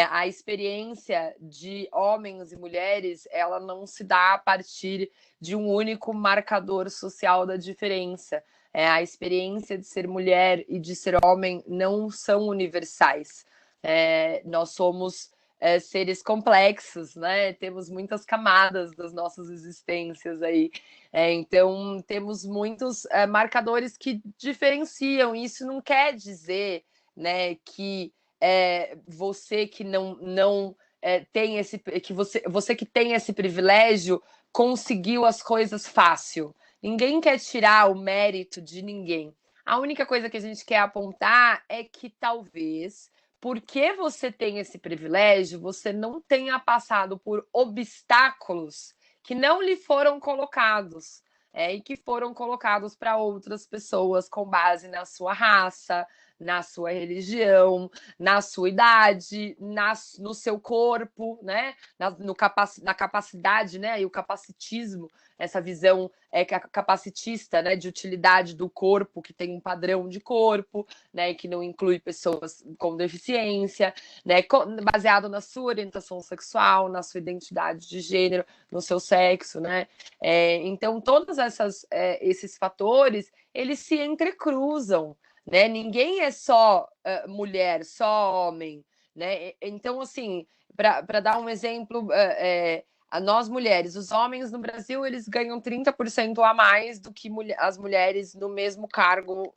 A experiência de homens e mulheres, ela não se dá a partir de um único marcador social da diferença. A experiência de ser mulher e de ser homem não são universais. Nós somos seres complexos, né? Temos muitas camadas das nossas existências aí. Então, temos muitos marcadores que diferenciam. Isso não quer dizer, né, que você que não tem que você que tem esse privilégio conseguiu as coisas fácil. Ninguém quer tirar o mérito de ninguém. A única coisa que a gente quer apontar é que talvez, porque você tem esse privilégio, você não tenha passado por obstáculos que não lhe foram colocados, e que foram colocados para outras pessoas com base na sua raça, na sua religião, na sua idade, no seu corpo, né? Na capacidade, né? E o capacitismo, essa visão capacitista, né? De utilidade do corpo, que tem um padrão de corpo, né? Que não inclui pessoas com deficiência, né? Baseado na sua orientação sexual, na sua identidade de gênero, no seu sexo, né? Então, todos esses fatores, eles se entrecruzam, né? Ninguém é só mulher, só homem, né? Então, assim, para dar um exemplo, a nós mulheres, os homens no Brasil, eles ganham 30% a mais do que as mulheres no mesmo cargo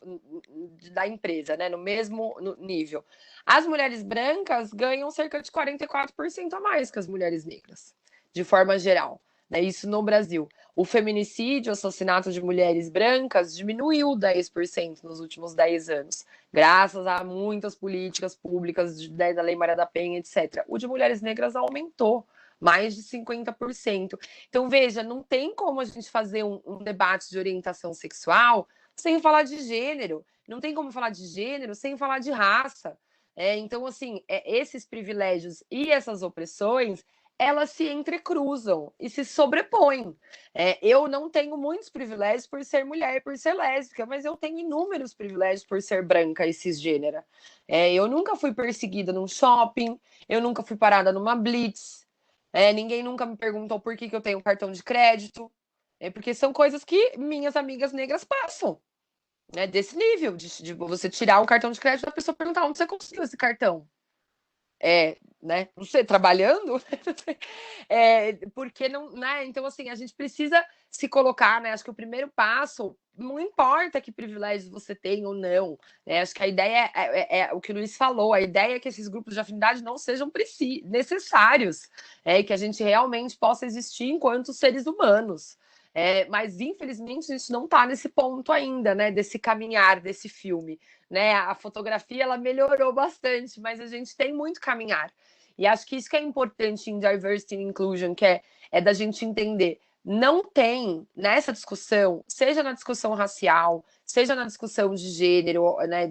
da empresa, né? No mesmo nível. As mulheres brancas ganham cerca de 44% a mais que as mulheres negras, de forma geral, né? Isso no Brasil. O feminicídio, o assassinato de mulheres brancas diminuiu 10% nos últimos 10 anos, graças a muitas políticas públicas da Lei Maria da Penha, etc. O de mulheres negras aumentou mais de 50%. Então, veja, não tem como a gente fazer um debate de orientação sexual sem falar de gênero. Não tem como falar de gênero sem falar de raça. Então, assim, esses privilégios e essas opressões, elas se entrecruzam e se sobrepõem. Eu não tenho muitos privilégios por ser mulher e por ser lésbica, mas eu tenho inúmeros privilégios por ser branca e cisgênera. Eu nunca fui perseguida num shopping, eu nunca fui parada numa blitz, ninguém nunca me perguntou por que eu tenho cartão de crédito, porque são coisas que minhas amigas negras passam, né, desse nível, de você tirar um cartão de crédito e a pessoa perguntar onde você conseguiu esse cartão. Né? Não sei, trabalhando, porque não, né? Então, assim, a gente precisa se colocar, né? Acho que o primeiro passo, não importa que privilégios você tem ou não, né? Acho que a ideia é o que o Luiz falou, a ideia é que esses grupos de afinidade não sejam necessários, que a gente realmente possa existir enquanto seres humanos. Mas infelizmente a gente não está nesse ponto ainda, né? Desse caminhar, desse filme, né? A fotografia ela melhorou bastante, mas a gente tem muito caminhar. E acho que isso que é importante em Diversity and Inclusion, que é da gente entender. Não tem nessa discussão, seja na discussão racial, seja na discussão de gênero, né,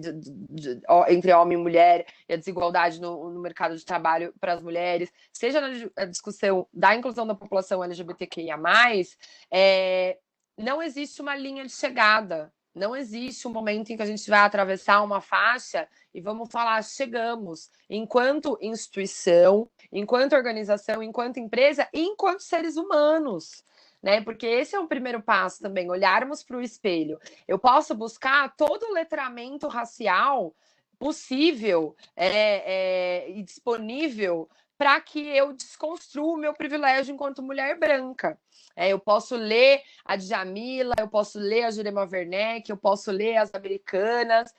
entre homem e mulher, e a desigualdade no mercado de trabalho para as mulheres, seja na discussão da inclusão da população LGBTQIA+, não existe uma linha de chegada. Não existe um momento em que a gente vai atravessar uma faixa e vamos falar, chegamos, enquanto instituição, enquanto organização, enquanto empresa e enquanto seres humanos. Né? Porque esse é o primeiro passo também, olharmos para o espelho. Eu posso buscar todo o letramento racial possível e disponível para que eu desconstrua o meu privilégio enquanto mulher branca. Eu posso ler a Djamila, eu posso ler a Jurema Werneck, eu posso ler as americanas,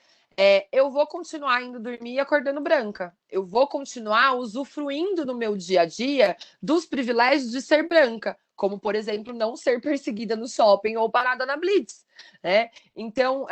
eu vou continuar indo dormir e acordando branca. Eu vou continuar usufruindo no meu dia a dia dos privilégios de ser branca, como, por exemplo, não ser perseguida no shopping ou parada na blitz, né? Então,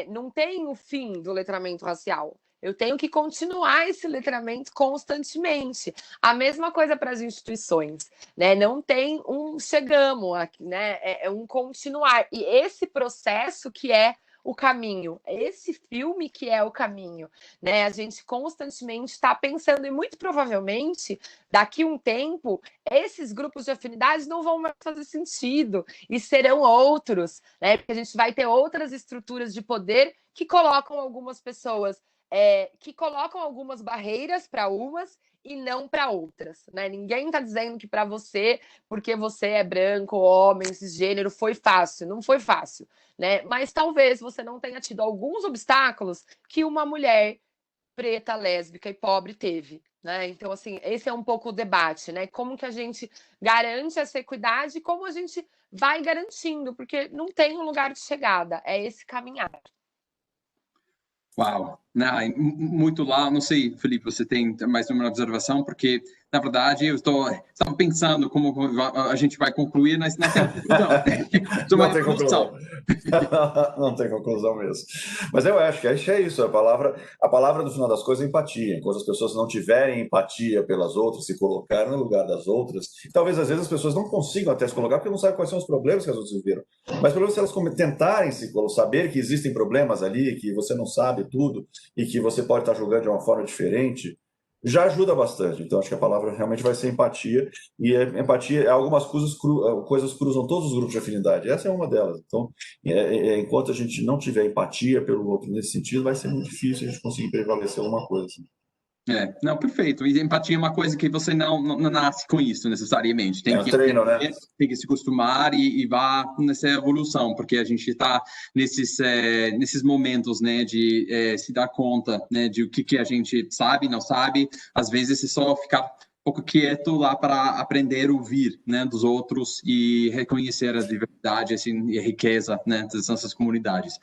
não tem o fim do letramento racial. Eu tenho que continuar esse letramento constantemente. A mesma coisa para as instituições, né? Não tem um chegamos aqui, né? É um continuar. E esse processo que é o caminho, esse filme que é o caminho, né? A gente constantemente está pensando, e muito provavelmente, daqui a um tempo, esses grupos de afinidade não vão mais fazer sentido, e serão outros, né? Porque a gente vai ter outras estruturas de poder que colocam algumas pessoas, que colocam algumas barreiras para umas e não para outras, né? Ninguém está dizendo que para você, porque você é branco, homem, cisgênero, foi fácil. Não foi fácil, né? Mas talvez você não tenha tido alguns obstáculos que uma mulher preta, lésbica e pobre teve, né? Então, assim, esse é um pouco o debate, né? Como que a gente garante essa equidade e como a gente vai garantindo, porque não tem um lugar de chegada, é esse caminhar. Uau, não, muito lá, não sei, Felipe, você tem mais uma observação, porque, na verdade, eu estava pensando como a gente vai concluir, mas não tem conclusão. Não tem conclusão. Não tem conclusão mesmo. Mas eu acho que é isso, a palavra no final das coisas é empatia. Enquanto as pessoas não tiverem empatia pelas outras, se colocarem no lugar das outras, talvez às vezes as pessoas não consigam até se colocar porque não sabem quais são os problemas que as outras viveram. Mas pelo menos se elas tentarem saber que existem problemas ali, que você não sabe tudo e que você pode estar julgando de uma forma diferente, já ajuda bastante. Então, acho que a palavra realmente vai ser empatia, e empatia, algumas coisas cruzam todos os grupos de afinidade. Essa é uma delas. Então, enquanto a gente não tiver empatia pelo outro nesse sentido, vai ser muito difícil a gente conseguir prevalecer alguma coisa. Assim. Não, perfeito. E empatia é uma coisa que você não nasce com isso necessariamente. Tem que treino, né? Tem que se acostumar e vá nessa evolução, porque a gente está nesses momentos, né, de se dar conta, né, de o que a gente sabe, não sabe. Às vezes é só ficar um pouco quieto lá para aprender a ouvir, né, dos outros e reconhecer a diversidade, assim, e a riqueza, né, das nossas comunidades.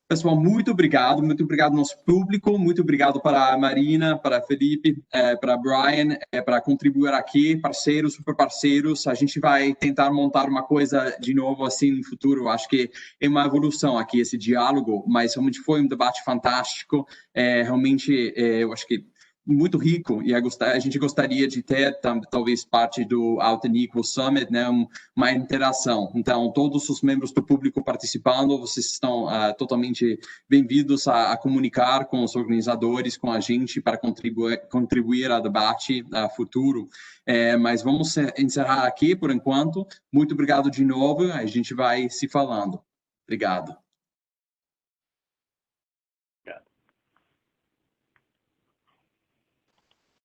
Pessoal, muito obrigado ao nosso público, muito obrigado para a Marina, para a Felipe, para a Brian, para contribuir aqui, parceiros, super parceiros. A gente vai tentar montar uma coisa de novo assim no futuro. Acho que é uma evolução aqui esse diálogo, mas realmente foi um debate fantástico. Realmente, eu acho que muito rico, e a gente gostaria de ter talvez parte do Out and Equal Summit, né, uma interação. Então, todos os membros do público participando, vocês estão totalmente bem-vindos a comunicar com os organizadores, com a gente, para contribuir ao debate futuro. Mas vamos encerrar aqui por enquanto. Muito obrigado de novo, a gente vai se falando. Obrigado.